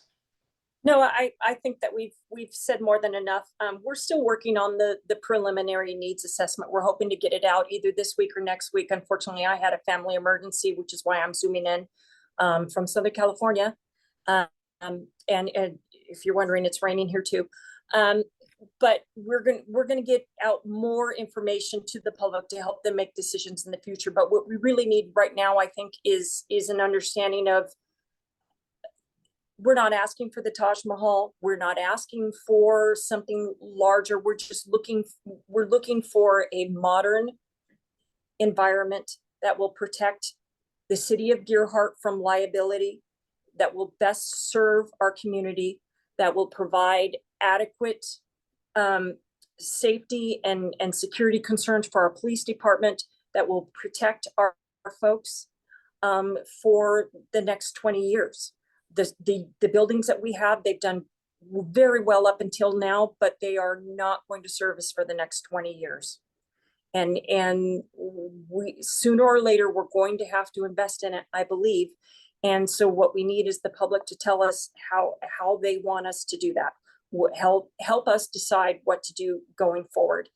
No, I think that we've said more than enough. We're still working on the preliminary needs assessment. We're hoping to get it out either this week or next week. Unfortunately, I had a family emergency, which is why I'm zooming in from Southern California. And if you're wondering, it's raining here too. But we're gonna get out more information to the public to help them make decisions in the future. But what we really need right now, I think, is an understanding of, we're not asking for the Taj Mahal. We're not asking for something larger. We're just looking for a modern environment that will protect the city of Deerheart from liability, that will best serve our community, that will provide adequate safety and security concerns for our police department, that will protect our folks for the next 20 years. The buildings that we have, they've done very well up until now, but they are not going to serve us for the next 20 years. And we sooner or later, we're going to have to invest in it, I believe. And so what we need is the public to tell us how they want us to do that. Help us decide what to do going forward.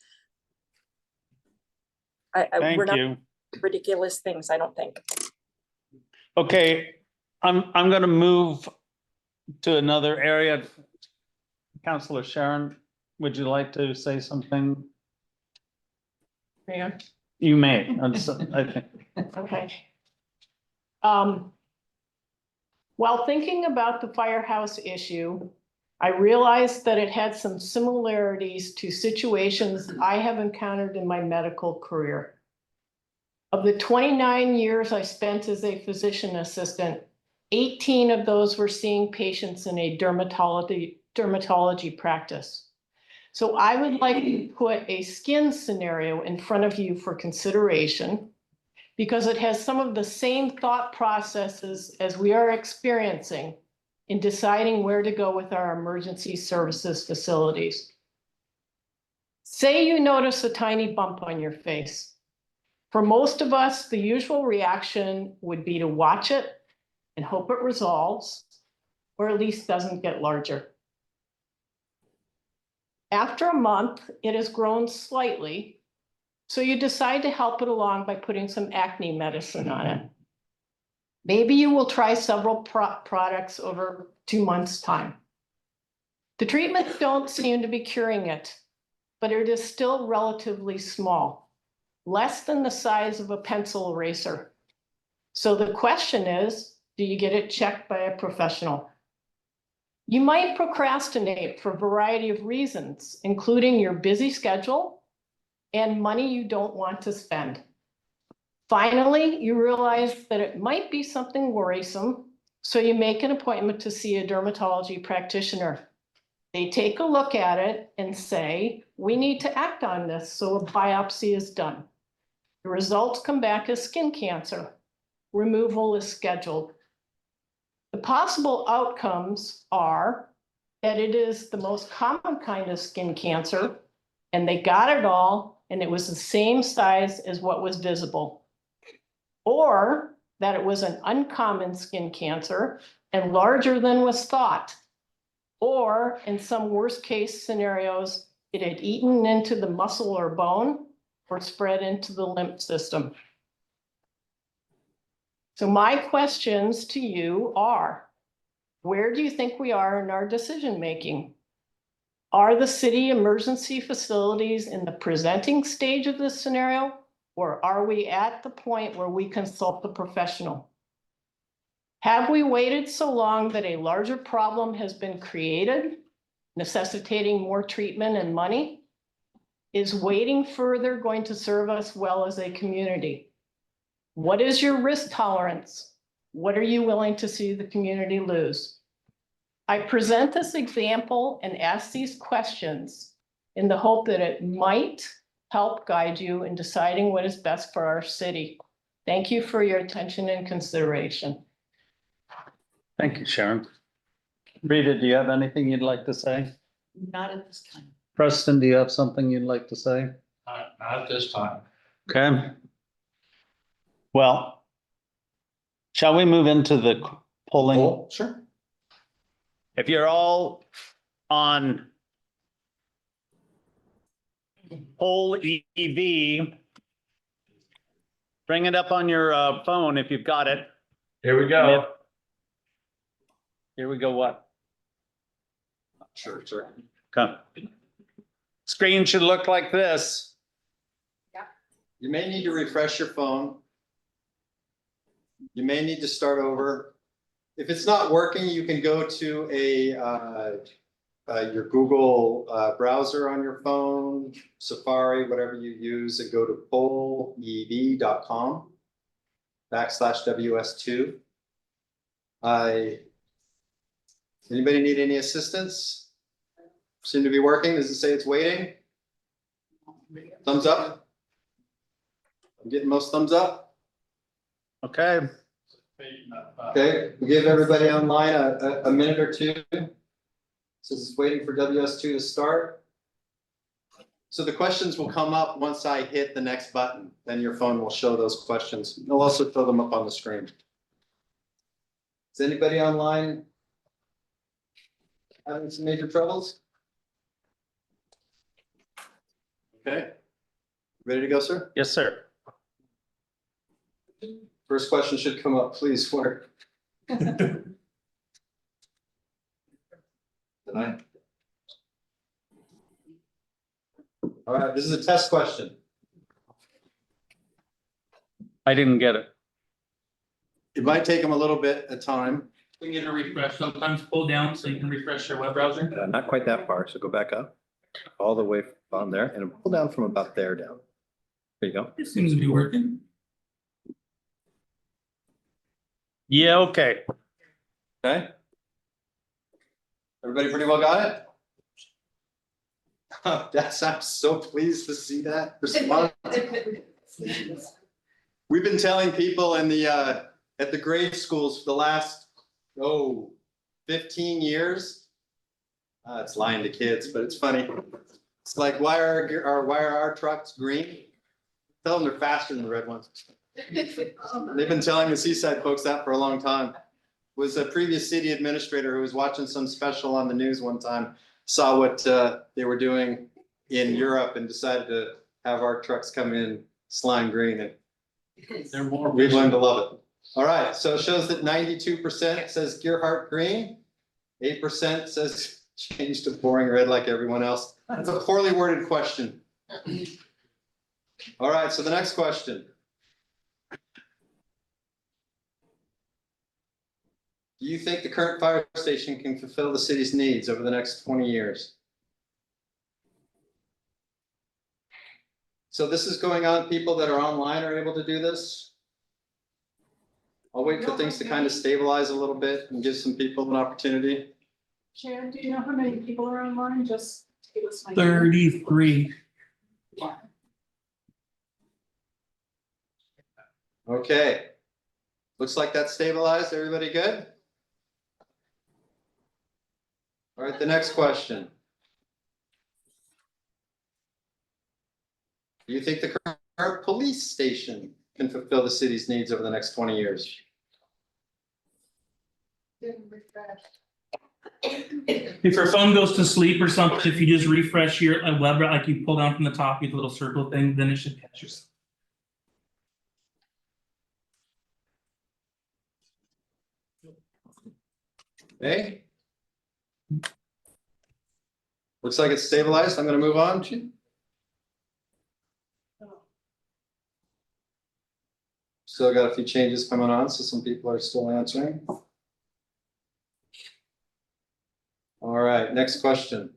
Thank we're not you. ridiculous things, I don't think. Okay, I'm gonna move to another area. Councilor Sharon, would you like to say something? Mayor? You may, I think. Okay. While thinking about the firehouse issue, I realized that it had some similarities to situations I have encountered in my medical career. Of the 29 years I spent as a physician assistant, 18 of those were seeing patients in a dermatology practice. So I would like to put a skin scenario in front of you for consideration, because it has some of the same thought processes as we are experiencing in deciding where to go with our emergency services facilities. Say you notice a tiny bump on your face. For most of us, the usual reaction would be to watch it and hope it resolves, or at least doesn't get larger. After a month, it has grown slightly, so you decide to help it along by putting some acne medicine on it. Maybe you will try several products over 2 months' time. The treatments don't seem to be curing it, but it is still relatively small, less than the size of a pencil eraser. So the question is, do you get it checked by a professional? You might procrastinate for a variety of reasons, including your busy schedule and money you don't want to spend. Finally, you realize that it might be something worrisome, So you make an appointment to see a dermatology practitioner. They take a look at it and say, we need to act on this, so a biopsy is done. The results come back as skin cancer. Removal is scheduled. The possible outcomes are that it is the most common kind of skin cancer, and they got it all, and it was the same size as what was visible. Or that it was an uncommon skin cancer and larger than was thought. Or in some worst case scenarios, it had eaten into the muscle or bone or spread into the lymph system. So my questions to you are, where do you think we are in our decision making? Are the city emergency facilities in the presenting stage of this scenario? Or are we at the point where we consult the professional? Have we waited so long that a larger problem has been created, necessitating more treatment and money? Is waiting further going to serve us well as a community? What is your risk tolerance? What are you willing to see the community lose? I present this example and ask these questions in the hope that it might help guide you in deciding what is best for our city. Thank you for your attention and consideration. Thank you, Sharon. Rita, do you have anything you'd like to say? Not at this time. Preston, do you have something you'd like to say? Not at this time. Okay. Well, shall we move into the polling? Oh, sure. If you're all on poll EV, bring it up on your phone if you've got it. Here we go. Here we go, what? Sure, sure. Okay. Screen should look like this. You may need to refresh your phone. You may need to start over. If it's not working, you can go to your Google browser on your phone, Safari, whatever you use, and go to pollev.com/WS2. Anybody need any assistance? Seem to be working. Does it say it's waiting? Thumbs up? I'm getting most thumbs up. Okay. Okay, we give everybody online a minute or two. Says it's waiting for WS2 to start. So the questions will come up once I hit the next button, then your phone will show those questions. It'll also throw them up on the screen. Is anybody online having some major troubles? Okay. Ready to go, sir? Yes, sir. First question should come up, please, for. Tonight. All right, this is a test question. I didn't get it. It might take them a little bit of time. We need to refresh, sometimes pull down so you can refresh your web browser. Not quite that far, so go back up, all the way on there, and pull down from about there down. There you go. It seems to be working. Yeah, okay. Okay. Everybody pretty well got it? That's, I'm so pleased to see that response. We've been telling people in the, at the grade schools for the last, 15 years. It's lying to kids, but it's funny. It's like, why are our trucks green? Tell them they're faster than the red ones. They've been telling the Seaside folks that for a long time. Was a previous city administrator who was watching some special on the news one time, saw what they were doing in Europe and decided to have our trucks come in slime green, and They're more. we've learned to love it. All right, so it shows that 92% says Gearhart green, 8% says change to boring red like everyone else. That's a poorly worded question. All right, so the next question. Do you think the current fire station can fulfill the city's needs over the next 20 years? So this is going on, people that are online are able to do this? I'll wait for things to kind of stabilize a little bit and give some people an opportunity. Sharon, do you know how many people are online? Just give us my. 33. Okay. Looks like that's stabilized. Everybody good? All right, the next question. Do you think the current police station can fulfill the city's needs over the next 20 years? If your phone goes to sleep or something, if you just refresh your web, like you pull down from the top, you have a little circle thing, then it should catch yourself. Okay. Looks like it's stabilized. I'm gonna move on. Still got a few changes coming on, so some people are still answering. All right, next question.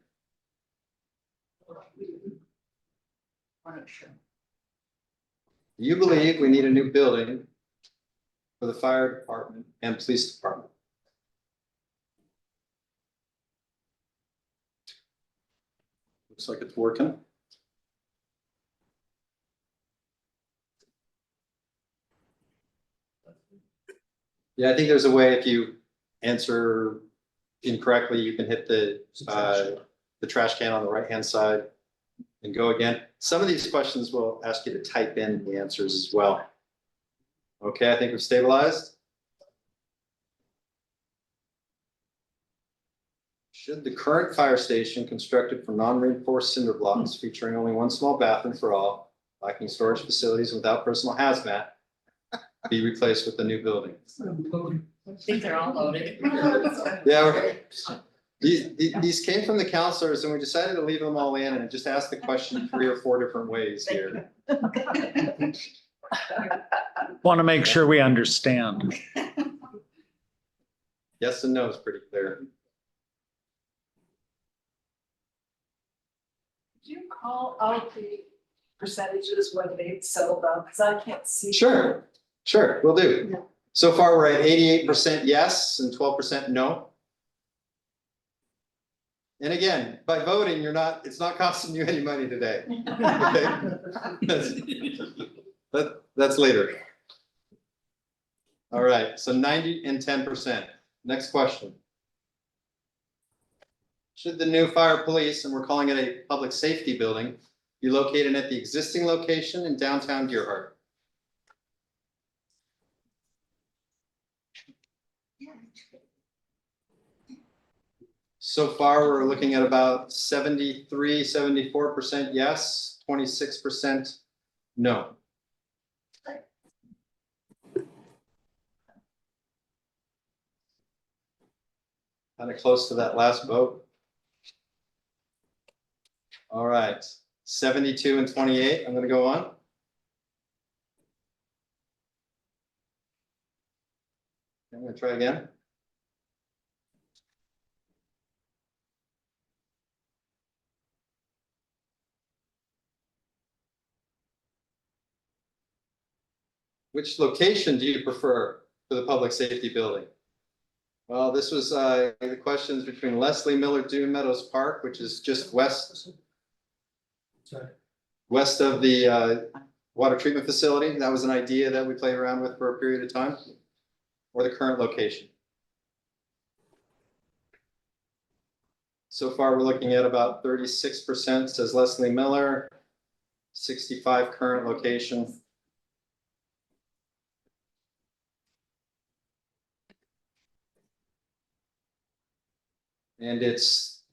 Do you believe we need a new building for the fire department and police department? Looks like it's working. Yeah, I think there's a way if you answer incorrectly, you can hit the trash can on the right-hand side and go again. Some of these questions will ask you to type in the answers as well. Okay, I think we've stabilized. Should the current fire station constructed from non-reinforced cinder blocks featuring only one small bathroom for all, lacking storage facilities without personal hazmat, be replaced with a new building? I think they're all loaded. Yeah, these came from the counselors and we decided to leave them all in and just ask the question 3 or 4 different ways here. Want to make sure we understand. Yes and no is pretty clear. Could you call out the percentages whether they've settled down, because I can't see. Sure, will do. So far, we're at 88% yes and 12% no. And again, by voting, it's not costing you any money today. Okay? That's later. All right, so 90 and 10%. Next question. Should the new fire police, and we're calling it a public safety building, be located at the existing location in downtown Deerheart? So far, we're looking at about 73, 74% yes, 26% no. Kind of close to that last vote. All right, 72 and 28, I'm going to go on. I'm going to try again. Which location do you prefer for the public safety building? Well, this was the questions between Leslie Miller Dune Meadows Park, which is just west of the water treatment facility. That was an idea that we played around with for a period of time, or the current location. So far, we're looking at about 36% says Leslie Miller, 65 current location. And it's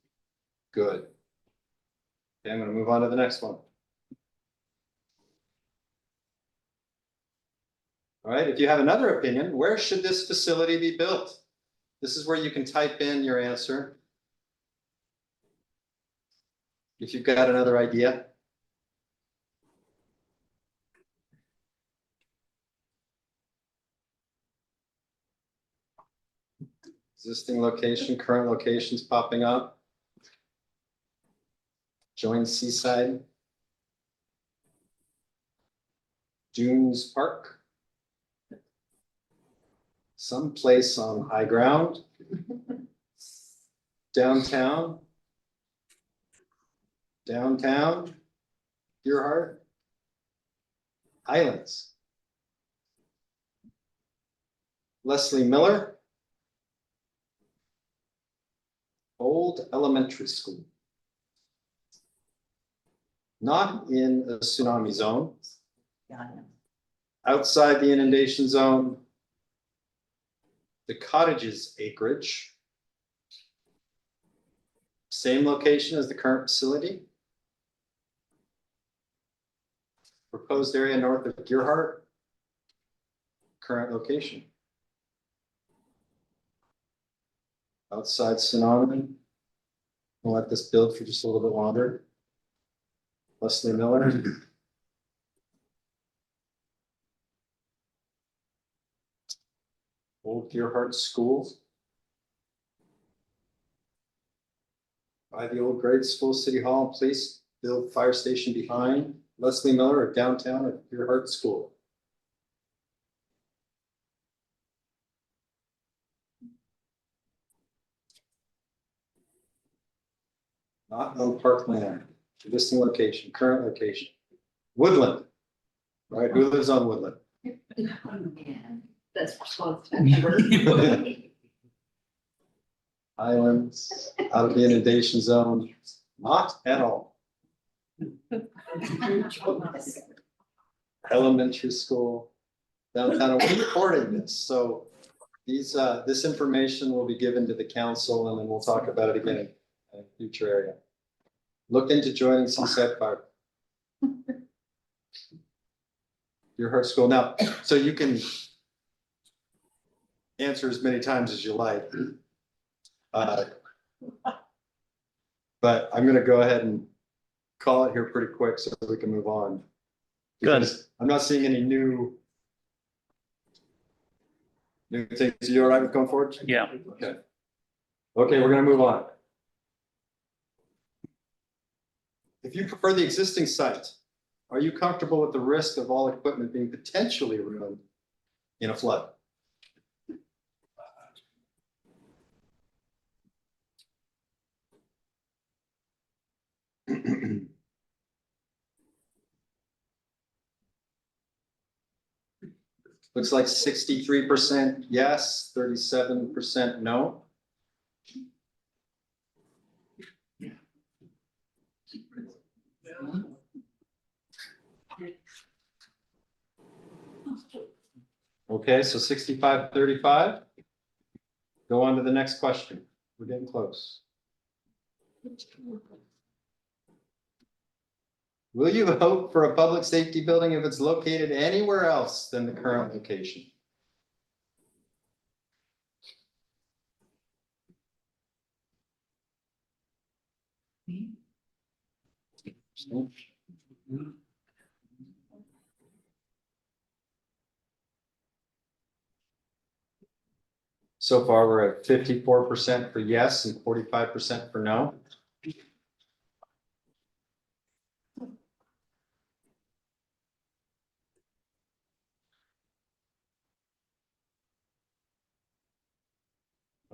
good. Okay, I'm going to move on to the next one. All right, if you have another opinion, where should this facility be built? This is where you can type in your answer. If you've got another idea. Existing location, current locations popping up. Join Seaside. Dunes Park. someplace on high ground. Downtown. Downtown. Your heart. Highlands. Leslie Miller. Old Elementary School. Not in a tsunami zone. Outside the inundation zone. The cottage's acreage. Same location as the current facility. Proposed area north of Gearhart. Current location. Outside tsunami. We'll let this build for just a little bit longer. Leslie Miller. Old Gearhart School. By the old grade school, City Hall, Police, build fire station behind. Leslie Miller at downtown at Gearhart School. Not on parkland, existing location, current location. Woodland. Right, who lives on Woodland? That's responsible. Islands, out of the inundation zone, not at all. Elementary school, downtown, we're recording this, so these, this information will be given to the council and then we'll talk about it again in a future area. Look into joining Seaside Fire. Your heart school now, so you can answer as many times as you like. But I'm gonna go ahead and call it here pretty quick so we can move on. Good. Because I'm not seeing any new things. You all right with going forward? Yeah. Okay. Okay, we're gonna move on. If you prefer the existing site, are you comfortable with the risk of all equipment being potentially ruined in a flood? Looks like 63% yes, 37% no. Okay, so 65-35. Go on to the next question. We're getting close. Will you vote for a public safety building if it's located anywhere else than the current location? So far, we're at 54% for yes and 45% for no.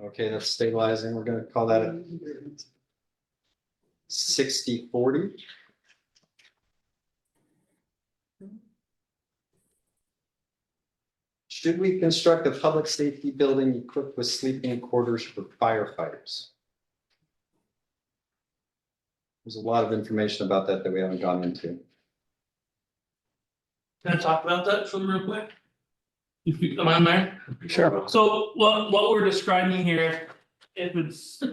Okay, that's stabilizing. We're gonna call that a 60-40. Should we construct a public safety building equipped with sleeping quarters for firefighters? There's a lot of information about that that we haven't gone into. Can I talk about that for real quick? If you, am I there? Sure. So what we're describing here, if it's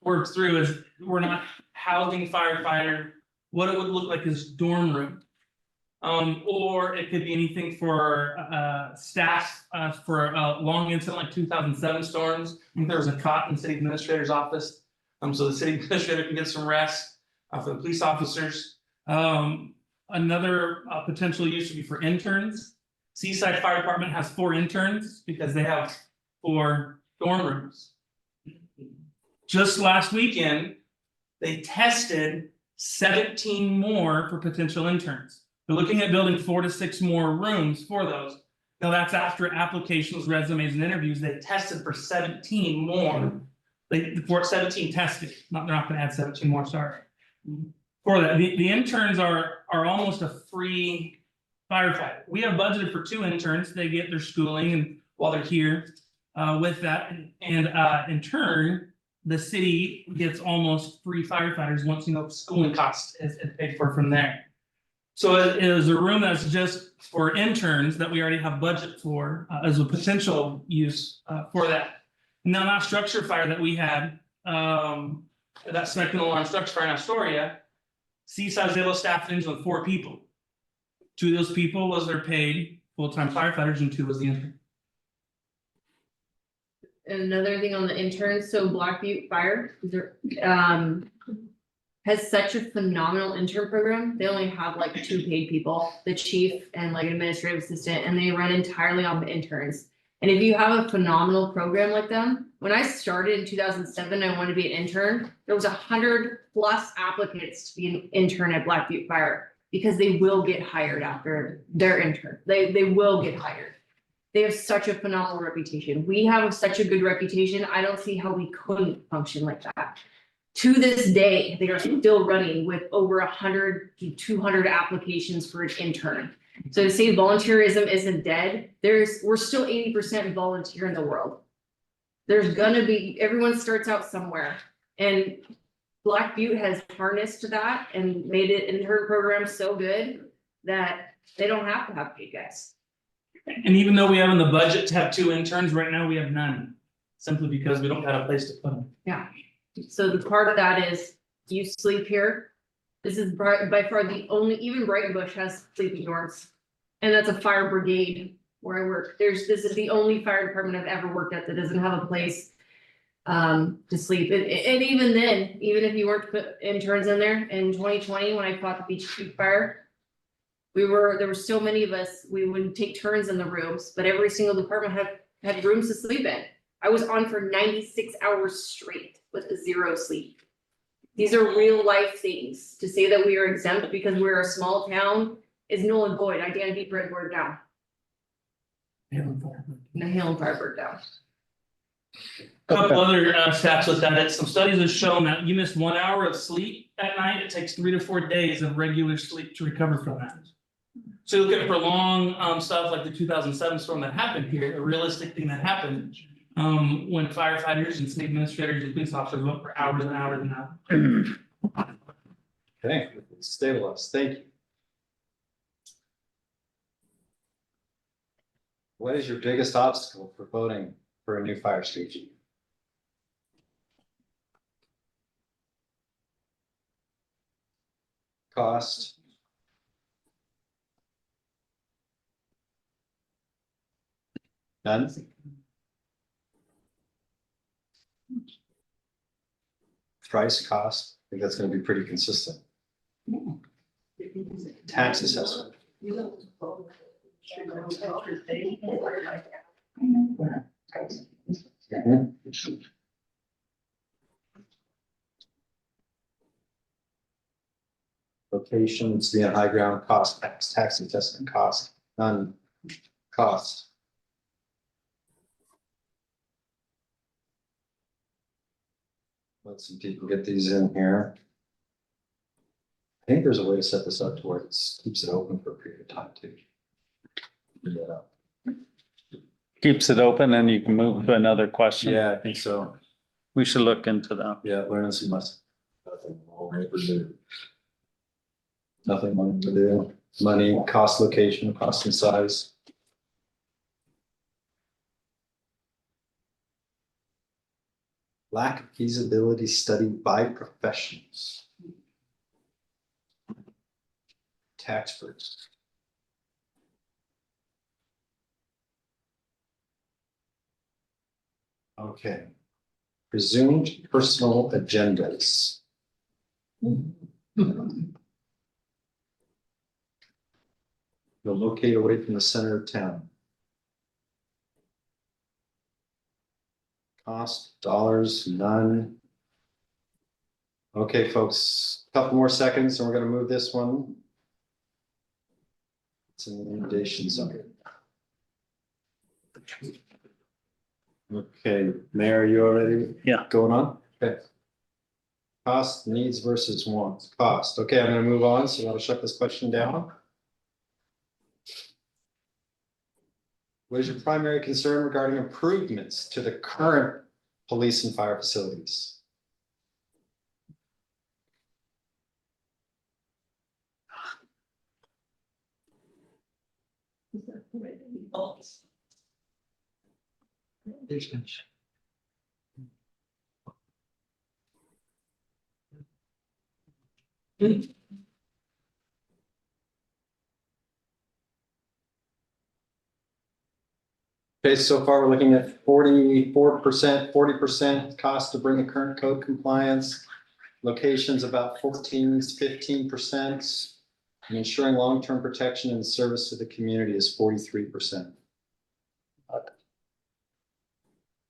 worked through, is we're not housing firefighter. What it would look like is dorm room. Or it could be anything for staff for a long incident like 2007 storms. I think there was a cot in the city administrator's office. So the city administrator can get some rest for the police officers. Another potential use would be for interns. Seaside Fire Department has 4 interns because they have 4 dorm rooms. Just last weekend, they tested 17 more for potential interns. They're looking at building 4 to 6 more rooms for those. Now, that's after applications, resumes, and interviews, they tested for 17 more. For 17 tested, they're not gonna add 17 more, sorry. For that, the interns are almost a free firefighter. We have budgeted for 2 interns, they get their schooling and while they're here. With that, and in turn, the city gets almost free firefighters once, schooling costs is paid for from there. So it is a room that's just for interns that we already have budget for, as a potential use, for that. Now, that structure fire that we had, that second alarm structure fire in Astoria, Seaside was able to staff the engine with 4 people. 2 of those people was their paid full-time firefighters and 2 was the intern. Another thing on the interns, so Black Butte Fire, has such a phenomenal intern program. They only have like 2 paid people, the chief and like an administrative assistant, and they run entirely on the interns. And if you have a phenomenal program like them, when I started in 2007, I wanted to be an intern. There was 100+ applicants to be an intern at Black Butte Fire because they will get hired after their intern. They will get hired. They have such a phenomenal reputation. We have such a good reputation. I don't see how we couldn't function like that. To this day, they are still running with over 100 to 200 applications for an intern. So to say volunteerism isn't dead, we're still 80% volunteer in the world. There's gonna be, everyone starts out somewhere. And Black Butte has harnessed that and made it intern program so good that they don't have to have paid guys. And even though we have in the budget to have 2 interns, right now we have none, simply because we don't have a place to put them. Yeah, so the part of that is, you sleep here. This is by far the only, even Brighton Bush has sleeping dorms. And that's a fire brigade where I work. This is the only fire department I've ever worked at that doesn't have a place to sleep. And even then, even if you weren't to put interns in there, in 2020, when I fought the Beach Creek fire, there were so many of us, we would take turns in the rooms, but every single department had rooms to sleep in. I was on for 96 hours straight with 0 sleep. These are real life things. To say that we are exempt because we're a small town is null and void. Identity threat word down. The hail and fire bird down. Couple other stats with that, some studies have shown that you miss 1 hour of sleep at night, it takes 3 to 4 days of regular sleep to recover from that. So you look at prolonged stuff like the 2007 storm that happened here, a realistic thing that happened. When firefighters and city administrators and police officers went for hours and hours and hours. Okay, stabilize, thank you. What is your biggest obstacle for voting for a new fire station? Cost. None? Price, cost, I think that's gonna be pretty consistent. Tax assessment. Locations, the high ground, cost, tax assessment, cost, none, cost. Let's see if you can get these in here. I think there's a way to set this up to where it keeps it open for a period of time too. Figure that out. Keeps it open and you can move to another question. Yeah, I think so. We should look into that. Yeah, learning some lessons. Nothing more to do. Money, cost, location, cost and size. Lack of feasibility study by professionals. Tax experts. Okay. Presumed personal agendas. You'll locate away from the center of town. Cost, dollars, none. Okay, folks, couple more seconds and we're gonna move this one. It's in the inundation zone. Okay, Mayor, are you already? Yeah. Going on? Okay. Cost, needs versus wants. Cost. Okay, I'm gonna move on, so I'll shut this question down. What is your primary concern regarding improvements to the current police and fire facilities? Okay, so far we're looking at 44%, 40% cost to bring the current code compliance. Locations about 15%. And ensuring long-term protection and service to the community is 43%.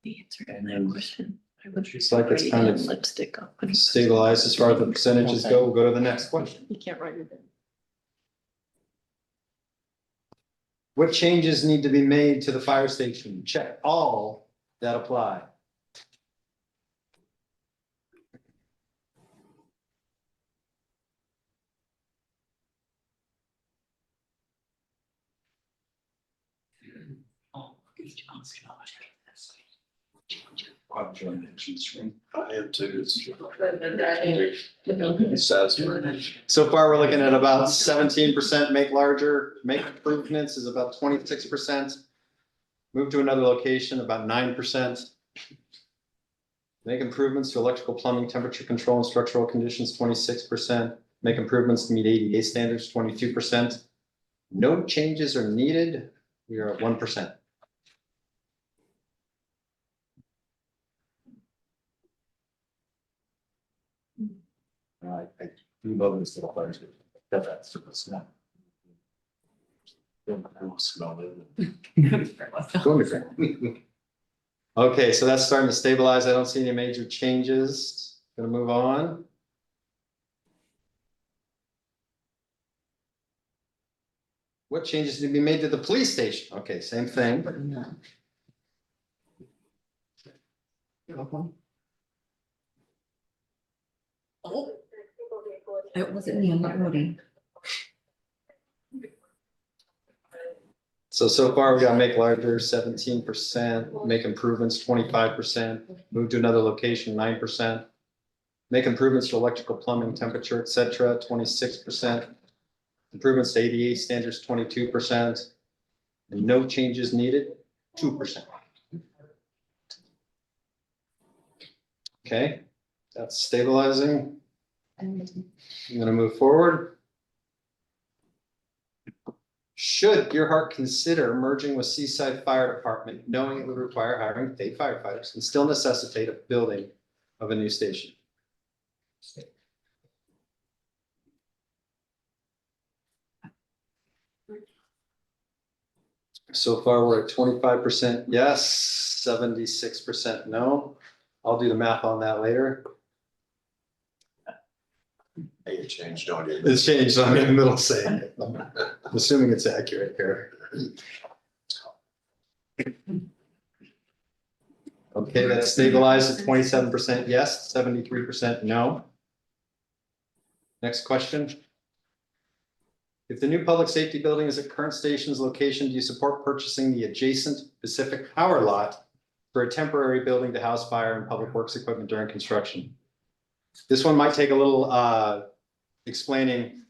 The answer to that question. I would It's like it's kind of lipstick up. stabilized as far as the percentages go. We'll go to the next question. You can't write it in. What changes need to be made to the fire station? Check all that apply. I am too. It's satisfying. So far, we're looking at about 17% make larger, make improvements is about 26%. Move to another location, about 9%. Make improvements to electrical, plumbing, temperature control and structural conditions, 26%. Make improvements to meet ADA standards, 22%. No changes are needed. We are at 1%. I do love this little fire station. That's super small. Okay, so that's starting to stabilize. I don't see any major changes. Gonna move on. What changes need to be made to the police station? Okay, same thing. It wasn't me, I'm not voting. So far we got make larger 17%, make improvements 25%, move to another location 9%. Make improvements to electrical, plumbing, temperature, et cetera, 26%. Improvements to ADA standards 22%. And no changes needed, 2%. Okay, that's stabilizing. I'm gonna move forward. Should Earhart consider merging with Seaside Fire Department, knowing it would require hiring paid firefighters and still necessitate a building of a new station? So far, we're at 25% yes, 76% no. I'll do the math on that later. It changed, don't you? It's changed, I'm in the middle saying it. I'm assuming it's accurate here. Okay, that's stabilized at 27% yes, 73% no. Next question. If the new public safety building is at current station's location, do you support purchasing the adjacent Pacific Power lot for a temporary building to house fire and public works equipment during construction? This one might take a little explaining.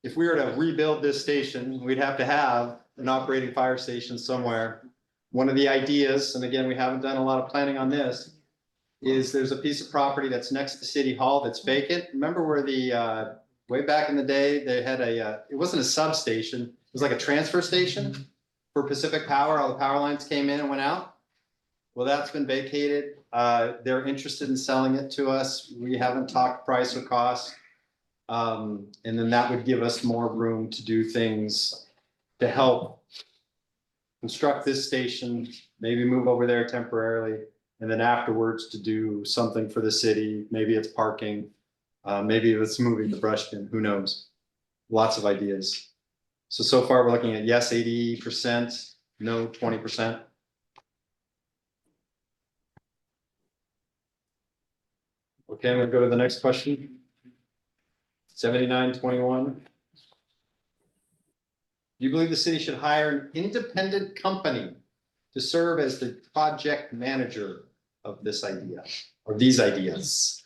If we were to rebuild this station, we'd have to have an operating fire station somewhere. One of the ideas, and again, we haven't done a lot of planning on this, is there's a piece of property that's next to City Hall that's vacant. Remember where the way back in the day, they had it wasn't a substation, it was like a transfer station for Pacific Power. All the power lines came in and went out. Well, that's been vacated. They're interested in selling it to us. We haven't talked price or cost. And then that would give us more room to do things to help construct this station, maybe move over there temporarily, and then afterwards to do something for the city. Maybe it's parking, maybe it's moving the brush bin, who knows? Lots of ideas. So far we're looking at yes, 80%, no, 20%. Okay, I'm gonna go to the next question. 7921. Do you believe the city should hire an independent company to serve as the project manager of this idea or these ideas?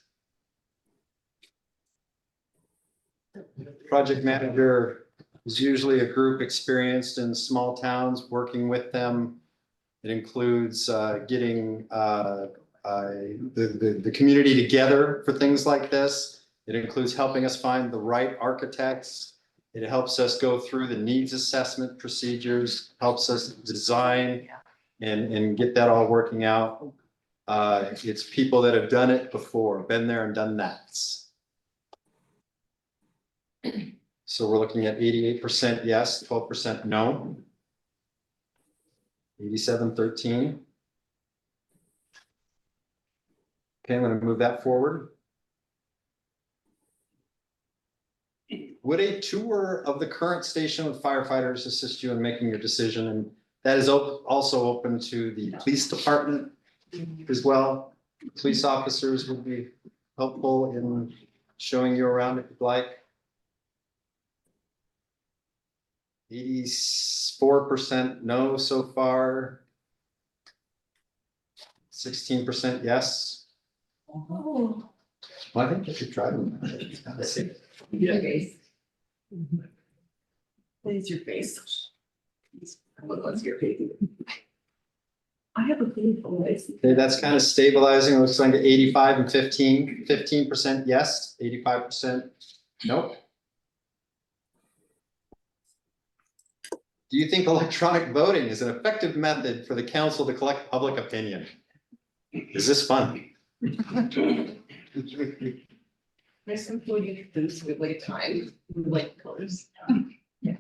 Project manager is usually a group experienced in small towns, working with them. It includes getting the community together for things like this. It includes helping us find the right architects. It helps us go through the needs assessment procedures, helps us design and get that all working out. It's people that have done it before, been there and done that. So we're looking at 88% yes, 12% no. 8713. Okay, I'm going to move that forward. Would a tour of the current station with firefighters assist you in making your decision? And that is also open to the police department as well. Police officers would be helpful in showing you around if you'd like. 84% no so far. 16% yes. Oh. Well, I think I should try them. There's your face. What's your face? I have a painful face. Okay, that's kind of stabilizing. It looks like 85 and 15, 15% yes, 85% nope. Do you think electronic voting is an effective method for the council to collect public opinion? Is this fun? There's some food you can do with like time, like colors. Yeah.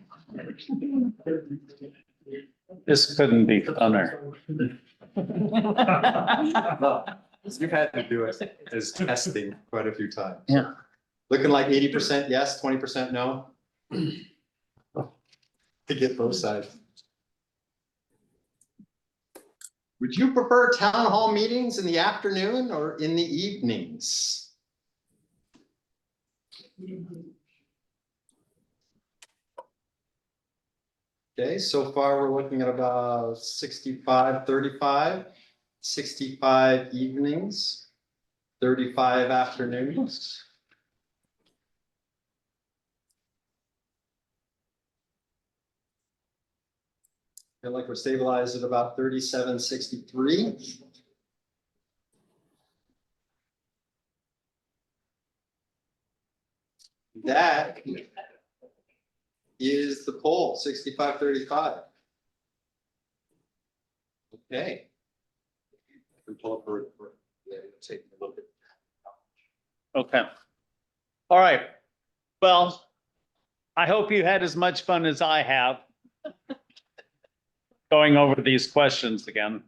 This couldn't be funner. You've had to do it as testing quite a few times. Yeah. Looking like 80% yes, 20% no. To get both sides. Would you prefer town hall meetings in the afternoon or in the evenings? Okay, so far we're looking at about 65, 35, 65 evenings, 35 afternoons. Feel like we're stabilized at about 3763. That is the poll, 65-35. Okay. I can pull up a report. Take a look at. Okay. All right. Well, I hope you had as much fun as I have going over these questions again.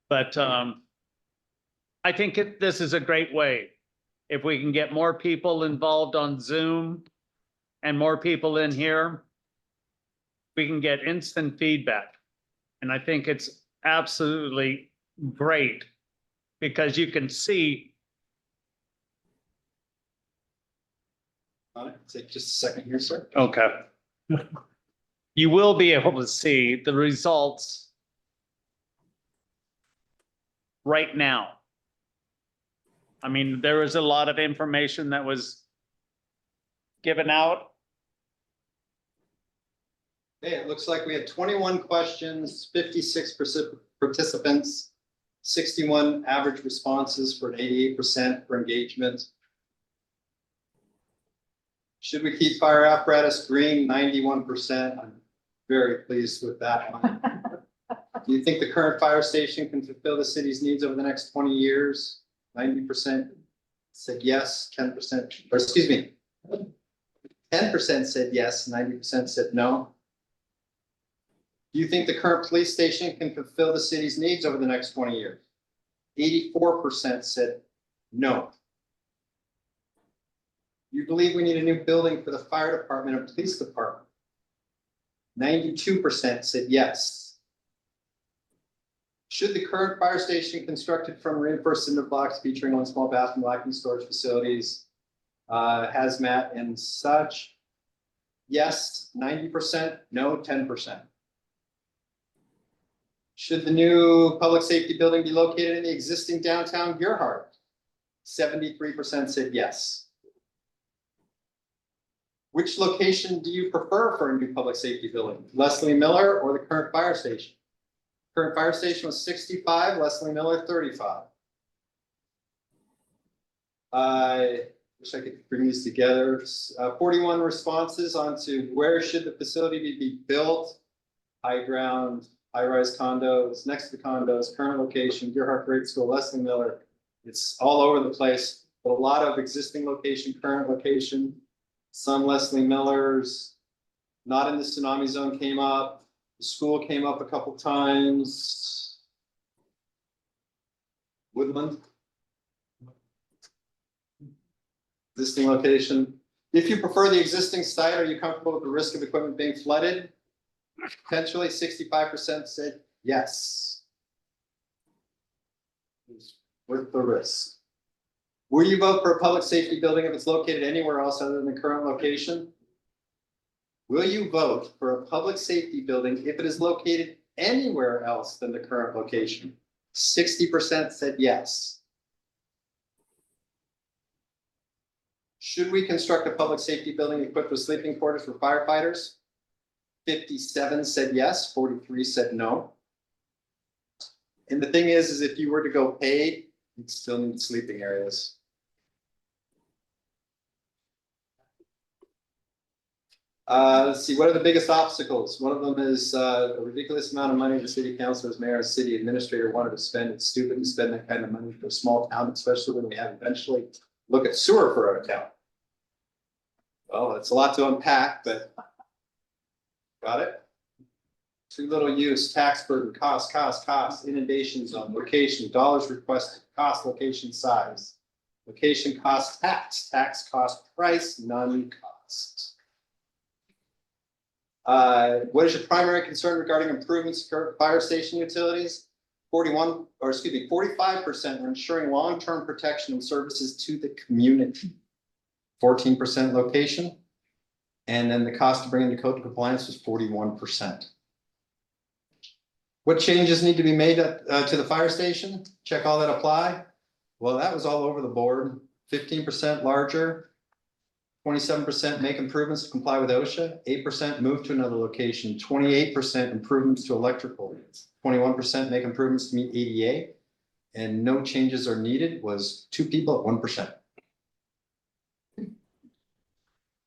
But I think this is a great way. If we can get more people involved on Zoom and more people in here, we can get instant feedback. And I think it's absolutely great because you can see. Take just a second here, sir. Okay. You will be able to see the results right now. I mean, there was a lot of information that was given out. Okay, it looks like we had 21 questions, 56 participants, 61 average responses for an 88% for engagement. Should we keep fire apparatus green? 91%. I'm very pleased with that one. Do you think the current fire station can fulfill the city's needs over the next 20 years? 90% said yes, 10%, or excuse me, 10% said yes, 90% said no. Do you think the current police station can fulfill the city's needs over the next 20 years? 84% said no. You believe we need a new building for the fire department and police department? 92% said yes. Should the current fire station constructed from reinforced cinder blocks featuring one small bathroom, lacking storage facilities, hazmat and such? Yes, 90%, no, 10%. Should the new public safety building be located in the existing downtown Gerhart? 73% said yes. Which location do you prefer for a new public safety building? Leslie Miller or the current fire station? Current fire station was 65, Leslie Miller 35. I wish I could bring these together. 41 responses onto where should the facility be built? High ground, high-rise condos, next to condos, current location, Gerhart Grade School, Leslie Miller. It's all over the place, but a lot of existing location, current location. Some Leslie Millers, not in the tsunami zone came up. The school came up a couple times. Woodland. Existing location. If you prefer the existing site, are you comfortable with the risk of equipment being flooded? Potentially 65% said yes. With the risk. Will you vote for a public safety building if it's located anywhere else other than the current location? Will you vote for a public safety building if it is located anywhere else than the current location? 60% said yes. Should we construct a public safety building equipped with sleeping quarters for firefighters? 57 said yes, 43 said no. And the thing is if you were to go paid, you'd still need sleeping areas. Let's see, what are the biggest obstacles? One of them is a ridiculous amount of money the city councilors, mayor, and city administrator wanted to spend. It's stupid to spend that kind of money for a small town, especially when we have eventually look at sewer for our town. Well, it's a lot to unpack, but got it? Too little use, tax burden, cost, inundation zone, location, dollars requested, cost, location, size. Location, cost, tax cost, price, none cost. What is your primary concern regarding improvements to fire station utilities? 45% are ensuring long-term protection and services to the community. 14% location. And then the cost to bring into code compliance was 41%. What changes need to be made to the fire station? Check all that apply. Well, that was all over the board. 15% larger. 27% make improvements to comply with OSHA, 8% move to another location, 28% improvements to electrical, 21% make improvements to meet ADA, and no changes are needed was 2 people at 1%.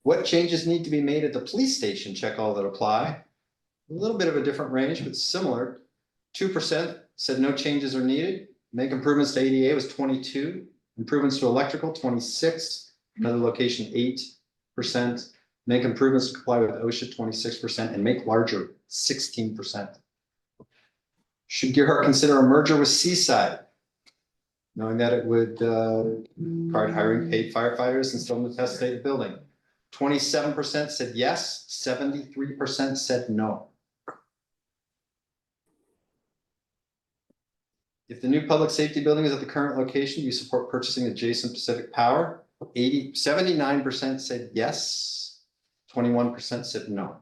What changes need to be made at the police station? Check all that apply. A little bit of a different range, but similar. 2% said no changes are needed. Make improvements to ADA was 22, improvements to electrical 26. Another location, 8%. Make improvements to comply with OSHA, 26%, and make larger, 16%. Should Gerhart consider a merger with Seaside? Knowing that it would require hiring paid firefighters and still necessitate a building. 27% said yes, 73% said no. If the new public safety building is at the current location, do you support purchasing adjacent Pacific Power? 79% said yes, 21% said no.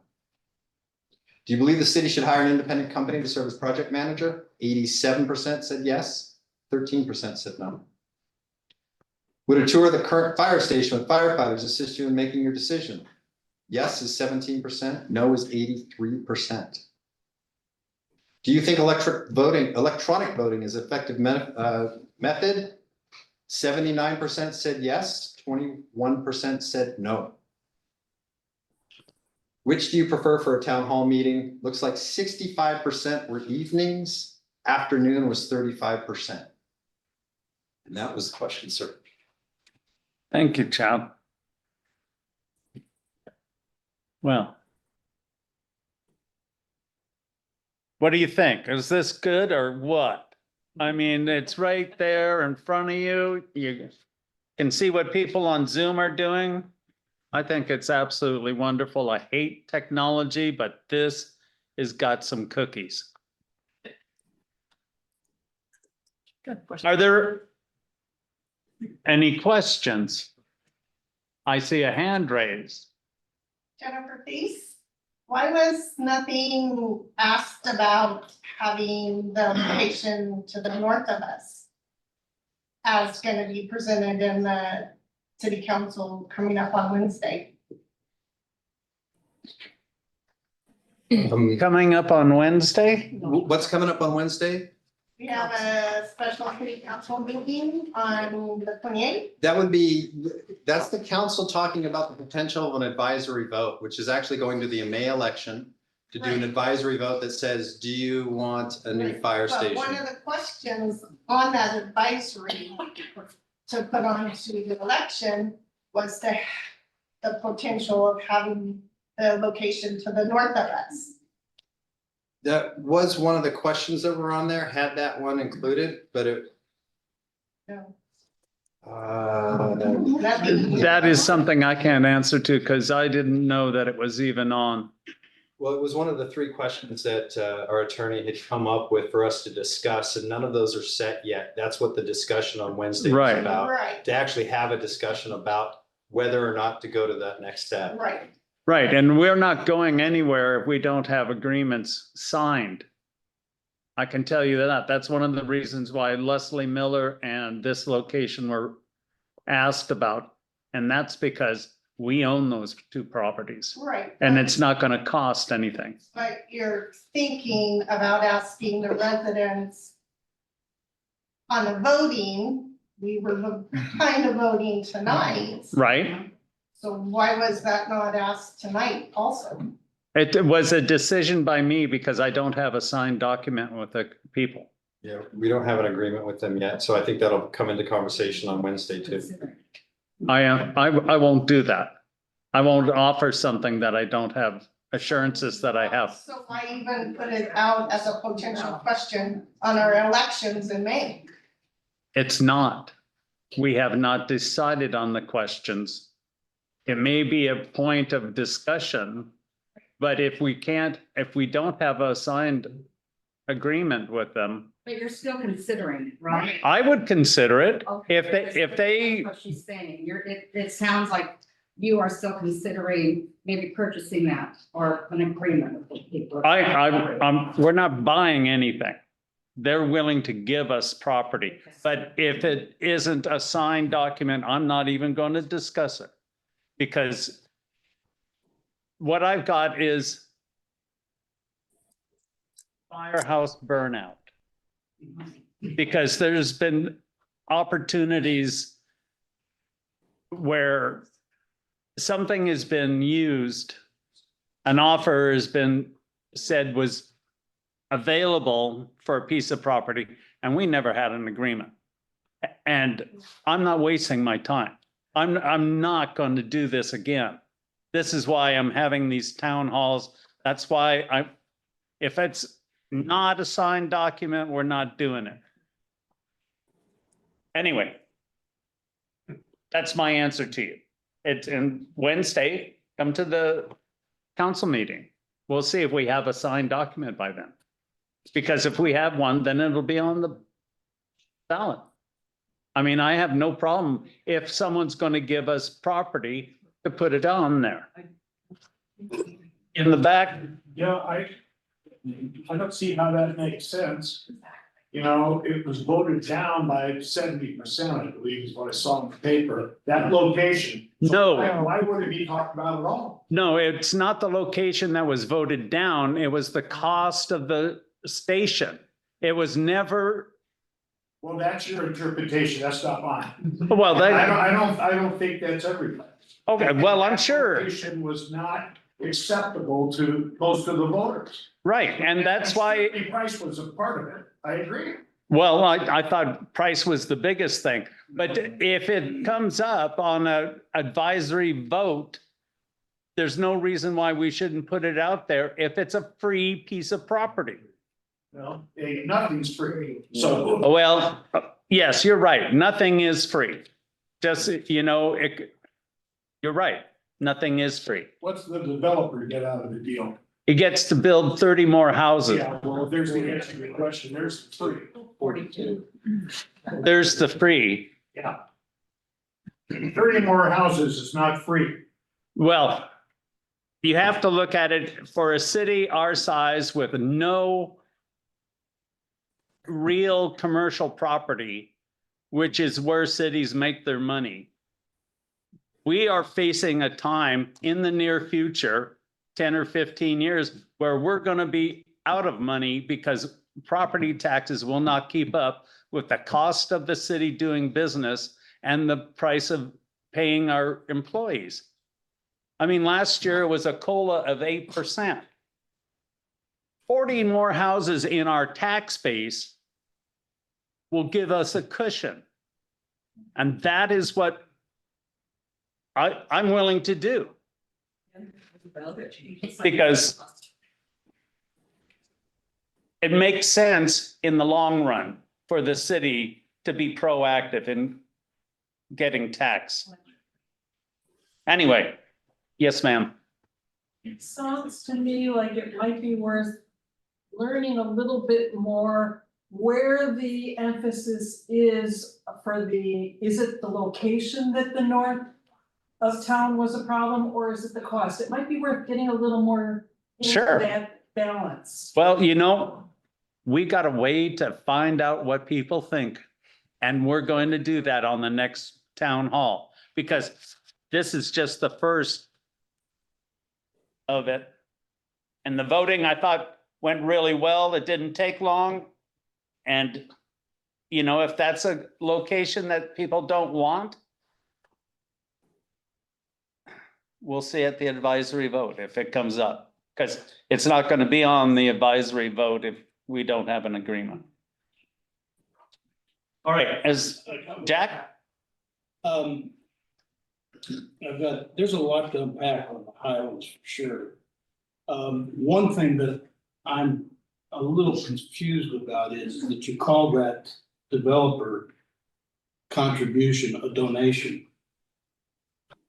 Do you believe the city should hire an independent company to serve as project manager? 87% said yes, 13% said no. Would a tour of the current fire station with firefighters assist you in making your decision? Yes is 17%, no is 83%. Do you think electronic voting is an effective method? 79% said yes, 21% said no. Which do you prefer for a town hall meeting? Looks like 65% were evenings, afternoon was 35%. And that was the question, sir. Thank you, Chad. Well. What do you think? Is this good or what? I mean, it's right there in front of you. You can see what people on Zoom are doing. I think it's absolutely wonderful. I hate technology, but this has got some cookies. Are there any questions? I see a hand raised. Jennifer Thies, why was nothing asked about having the location to the north of us as gonna be presented in the city council coming up on Wednesday? Coming up on Wednesday? What's coming up on Wednesday? We have a special city council meeting on the 28th. That would be, that's the council talking about the potential of an advisory vote, which is actually going to the May election to do an Right. advisory vote that says, do you want a new fire But station? one of the questions on that advisory to put on to the election was the potential of having the location to the north of us. That was one of the questions that were on there, had that one included, but it. No. That is something I can't answer to because I didn't know that it was even on. Well, it was one of the three questions that our attorney had come up with for us to discuss, and none of those are set yet. That's what the discussion on Wednesday was Right. about. Right, To actually have a discussion about whether or not to go to that next step. right. Right, and we're not going anywhere if we don't have agreements signed. I can tell you that. That's one of the reasons why Leslie Miller and this location were asked about. And that's because we own those two properties Right. and it's not gonna cost anything. But you're thinking about asking the residents on the voting, we were kind of voting tonight. Right? So why was that not asked tonight also? It was a decision by me because I don't have a signed document with the people. Yeah, we don't have an agreement with them yet, so I think that'll come into conversation on Wednesday too. I won't do that. I won't offer something that I don't have assurances that I have. So why even put it out as a potential question on our elections in May? It's not. We have not decided on the questions. It may be a point of discussion, but if we don't have a signed agreement with them, But you're still considering, right? I would consider it. Okay, If they, That's what she's saying, it sounds like you are still considering maybe purchasing that or an agreement with the people. we're not buying anything. They're willing to give us property, but if it isn't a signed document, I'm not even going to discuss it. Because what I've got is firehouse burnout. Because there's been opportunities where something has been used, an offer has been said was available for a piece of property, and we never had an agreement. And I'm not wasting my time. I'm not going to do this again. This is why I'm having these town halls. That's why if it's not a signed document, we're not doing it. Anyway, that's my answer to you. It's in Wednesday, come to the council meeting. We'll see if we have a signed document by then. Because if we have one, then it'll be on the ballot. I mean, I have no problem if someone's going to give us property to put it on there. In the back, Yeah, I don't see how that makes sense. You know, it was voted down by 70%, I believe, is what I saw in the paper, that location. no. Why would it be talked about at all? No, it's not the location that was voted down. It was the cost of the station. It was never, Well, that's your interpretation, that's not mine. well, I don't think that's everybody. okay, well, I'm sure. That location was not acceptable to most of the voters. Right, and that's why, certainly Price was a part of it, I agree. well, I thought price was the biggest thing. But if it comes up on a advisory vote, there's no reason why we shouldn't put it out there if it's a free piece of property. Well, nothing's free, so. Well, yes, you're right. Nothing is free. Just, you're right. Nothing is free. What's the developer get out of the deal? He gets to build 30 more houses. Yeah, well, there's the answer to your question. There's three. 42. There's the free. Yeah. 30 more houses is not free. Well, you have to look at it for a city our size with no real commercial property, which is where cities make their money. We are facing a time in the near future, 10 or 15 years, where we're going to be out of money because property taxes will not keep up with the cost of the city doing business and the price of paying our employees. I mean, last year it was a COLA of 8%. 40 more houses in our tax base will give us a cushion. And that is what I'm willing to do. Because it makes sense in the long run for the city to be proactive in getting tax. Anyway, yes, ma'am. It sounds to me like it might be worth learning a little bit more where the emphasis is for is it the location that the north of town was a problem, or is it the cost? It might be worth getting a little more into Sure. that balance. Well, we got a way to find out what people think. And we're going to do that on the next town hall, because this is just the first of it. And the voting, I thought, went really well. It didn't take long. And, if that's a location that people don't want, we'll see at the advisory vote if it comes up, because it's not going to be on the advisory vote if we don't have an agreement. All right, Jack? There's a lot to unpack on the Highlands for sure. One thing that I'm a little confused about is that you call that developer contribution a donation.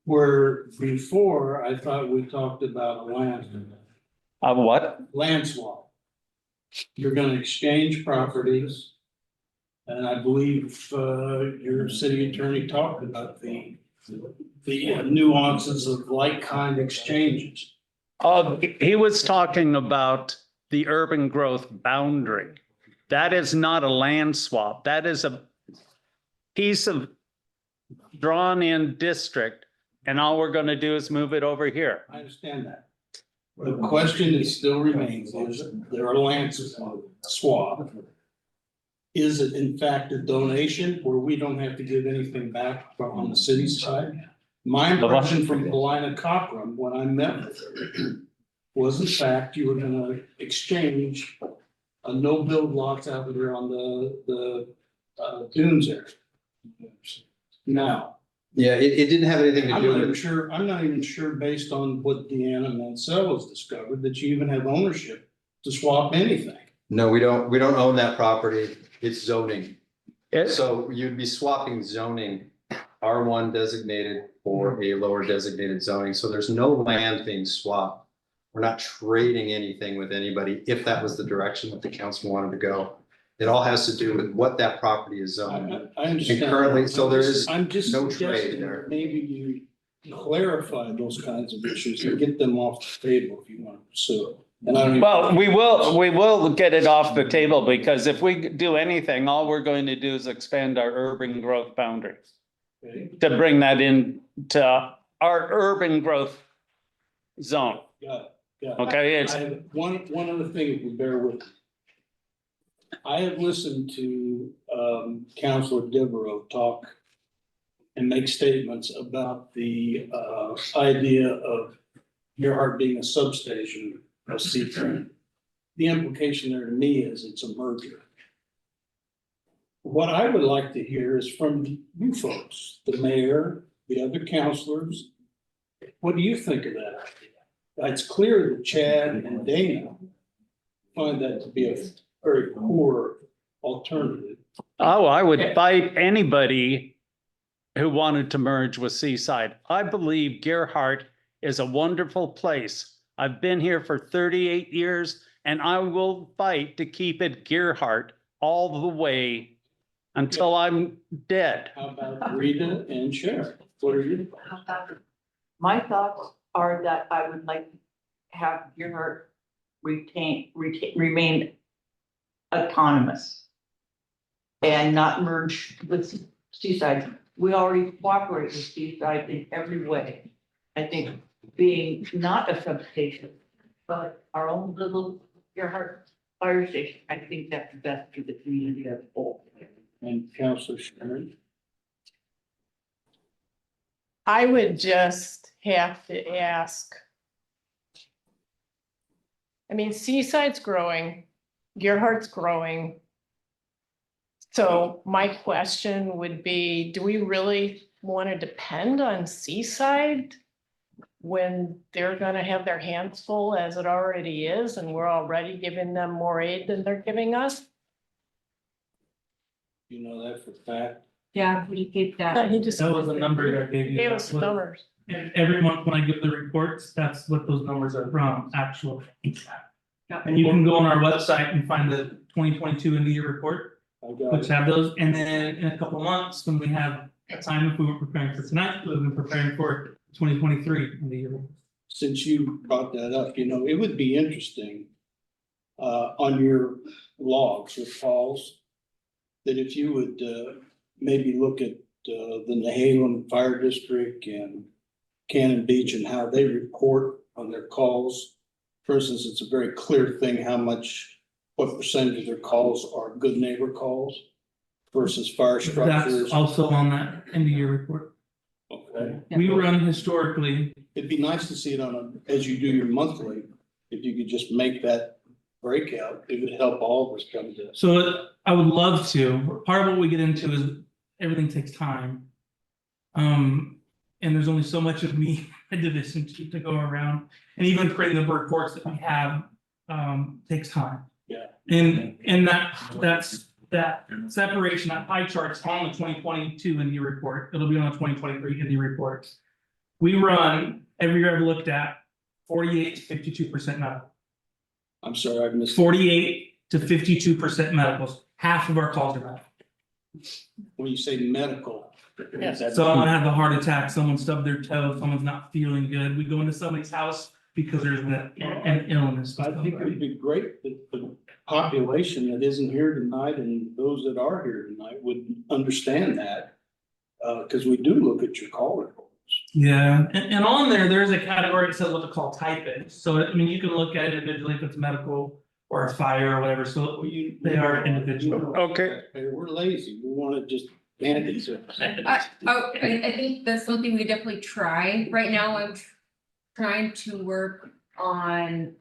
Where before, I thought we talked about a What? land swap. You're gonna exchange properties. And I believe your city attorney talked about the nuances of like-kind exchanges. He was talking about the urban growth boundary. That is not a land swap. That is a piece of drawn-in district, and all we're going to do is move it over here. I understand that. The question is still remains, is there a land swap? Is it in fact a donation where we don't have to give anything back from on the city side? My impression from Paulina Cochran, when I met with her, was in fact you were gonna exchange a no-build lots out there on the dunes area. Now. Yeah, it didn't have anything to I'm do not even with, sure, I'm not even sure based on what Deanna Mansell has discovered, that you even have ownership to swap anything. no, we don't own that property. It's zoning. So you'd be swapping zoning, R1 designated for a lower designated zoning. So there's no land being swapped. We're not trading anything with anybody, if that was the direction that the council wanted to go. It all has to do with what that property is zoned. I understand. And currently, so there is I'm just no trade suggesting there. maybe you clarify those kinds of issues and get them off the table if you want to pursue it. And I don't even- Well, we will get it off the table, because if we do anything, all we're going to do is expand our urban growth boundaries Okay, to bring that in to our urban growth zone. got it, got it. Okay, I have one other thing, if you bear with me. I have listened to Councilor Devereaux talk and make statements about the idea of Gerhart being a substation of C-Train. The implication there to me is it's a merger. What I would like to hear is from you folks, the mayor, the other councilors. What do you think of that idea? It's clear that Chad and Dana find that to be a very poor alternative. Oh, I would fight anybody who wanted to merge with Seaside. I believe Gerhart is a wonderful place I've been here for 38 years and I will fight to keep it Gearhart all the way until I'm dead. How about Rita and Sharon? What are you? My thoughts are that I would like to have your remain autonomous and not merge with Seaside. We already cooperate with Seaside in every way. I think being not a substation, but our own little Gerhart fire station, I think that's best for the community as a whole. And Councilor Sharon? I would just have to ask. I mean, Seaside's growing, Gerhardt's growing. So my question would be, do we really want to depend on Seaside when they're gonna have their hands full as it already is, and we're already giving them more aid than they're giving us? You know that for a fact? Yeah, we keep Yeah, he just. That was a number that I gave you. Gave us That's what- numbers. And every month when I give the reports, that's what those numbers are from, actual. And you can go on our website and find the 2022 end of year report, I got which it. have those, and then in a couple of months, when we have a time, if we weren't preparing for tonight, we've been preparing for 2023 end of year. Since you brought that up, you know, it would be interesting on your logs or calls, that if you would maybe look at the Nehalem Fire District and Cannon Beach and how they report on their calls. For instance, it's a very clear thing how much, what percentage of their calls are good neighbor calls versus fire structures. That's also on that end of year report. Okay, We run historically, it'd be nice to see it on a, as you do your monthly, if you could just make that breakout, it would help all of us come to. so I would love to. Part of what we get into is everything takes time. And there's only so much of me, a division to go around, and even creating the reports that we have takes time. Yeah. And that's that separation, that pie chart's on the 2022 in the report. It'll be on the 2023 in the reports. We run every year I've looked at 48 to 52% medical. I'm sorry, I've missed. 48 to 52% medicals. Half of our calls are medical. When you say medical. Yes. Someone had a heart attack, someone stubbed their toe, someone's not feeling good. We go into somebody's house because there's an illness. I think it would be great that the population that isn't here tonight and those that are here tonight would understand that. Cause we do look at your call reports. Yeah, and on there's a category that says what the call type is. So I mean, you can look at it individually if it's medical or a fire or whatever. So they are individual. Okay. We're lazy. We wanna just bandits. I think that's something we definitely try. Right now, I'm trying to work on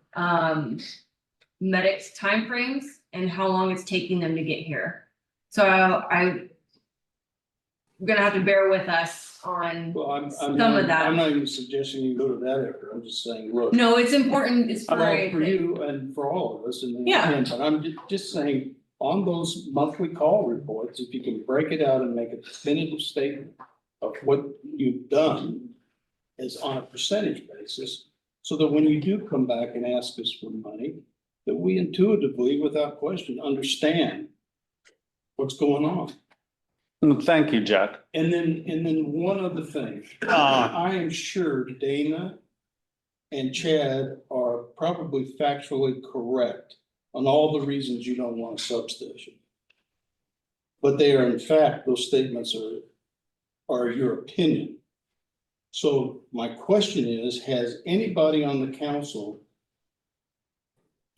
medics' timeframes and how long it's taking them to get here. So I'm gonna have to bear with us on Well, some of that. I'm not even suggesting you go to that effort. I'm just saying, look. No, it's important, it's for Well, for everything. you and for all of us, and Yeah. but I'm just saying, on those monthly call reports, if you can break it out and make a definitive statement of what you've done as on a percentage basis, so that when you do come back and ask us for money, that we intuitively, without question, understand what's going on. Thank you, Jack. And then one other thing, I am sure Dana and Chad are probably factually correct on all the reasons you don't want a substation. But they are, in fact, those statements are your opinion. So my question is, has anybody on the council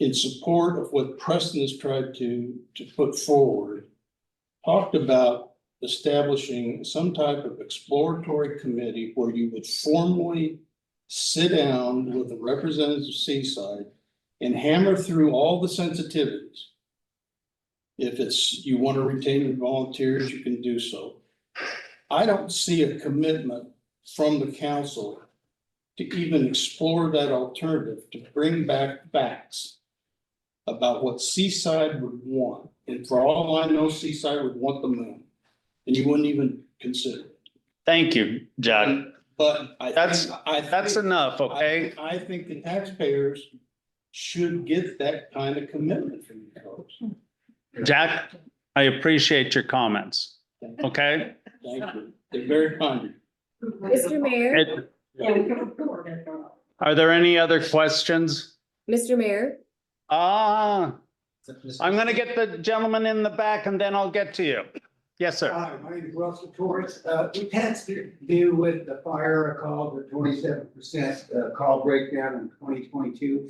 in support of what Preston has tried to put forward, talked about establishing some type of exploratory committee where you would formally sit down with the representatives of Seaside and hammer through all the sensitivities? If it's, you want to retain your volunteers, you can do so. I don't see a commitment from the council to even explore that alternative, to bring back facts about what Seaside would want. And for all I know, Seaside would want the moon, and you wouldn't even consider it. Thank you, Jack. But That's enough, okay? I think the taxpayers should get that kind of commitment from you folks. Jack, I appreciate your comments, okay? Thank you. They're very kind. Mr. Mayor, It- Are there any other questions? Mr. Mayor, I'm gonna get the gentleman in the back and then I'll get to you. Yes, sir. Hi, my name is Russell Torres. We've had to do with the fire call, the 27% call breakdown in 2022.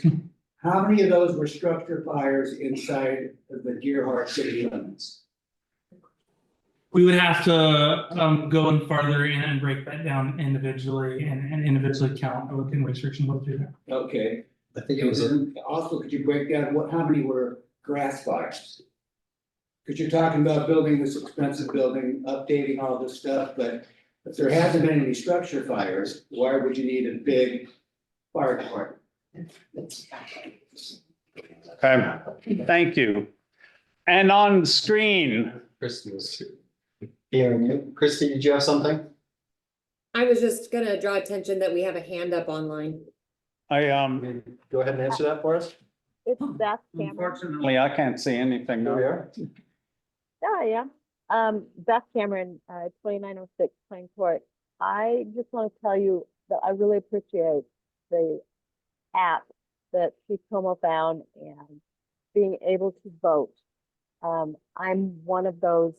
How many of those were structure fires inside of the Deerheart city limits? We would have to go in farther and break that down individually and individually count within research and look through that. Okay. I think it was Also, could you break down how many were grass fires? Because you're talking about building this expensive building, updating all this stuff, but if there hasn't been any structure fires, why would you need a big fire department? Okay, thank you. And on screen, Christie was hearing you. Christie, did you have something? I was just gonna draw attention that we have a hand up online. I, Go ahead and answer that for us. It's Beth Cameron. unfortunately, I can't see anything. Here we are. Oh, yeah. Beth Cameron, 2906 Plain Court. I just want to tell you that I really appreciate the app that Chief Como found and being able to vote. I'm one of those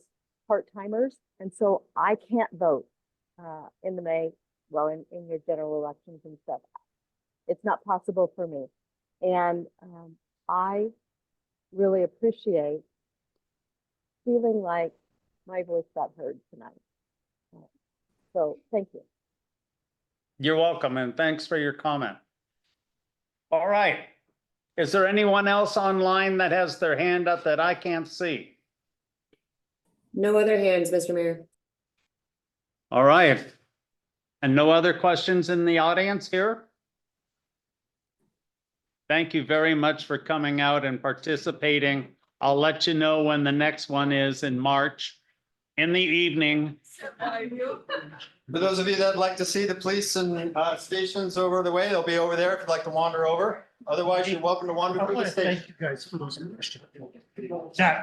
part-timers, and so I can't vote in the May, well, in your general elections and stuff. It's not possible for me. And I really appreciate feeling like my voice got heard tonight. So thank you. You're welcome, and thanks for your comment. All right. Is there anyone else online that has their hand up that I can't see? No other hands, Mr. Mayor. All right. And no other questions in the audience here? Thank you very much for coming out and participating. I'll let you know when the next one is in March in the evening. For those of you that'd like to see the police and stations over the way, they'll be over there if you'd like to wander over. Otherwise, you're welcome to wander through the station. you guys for those questions. Jack.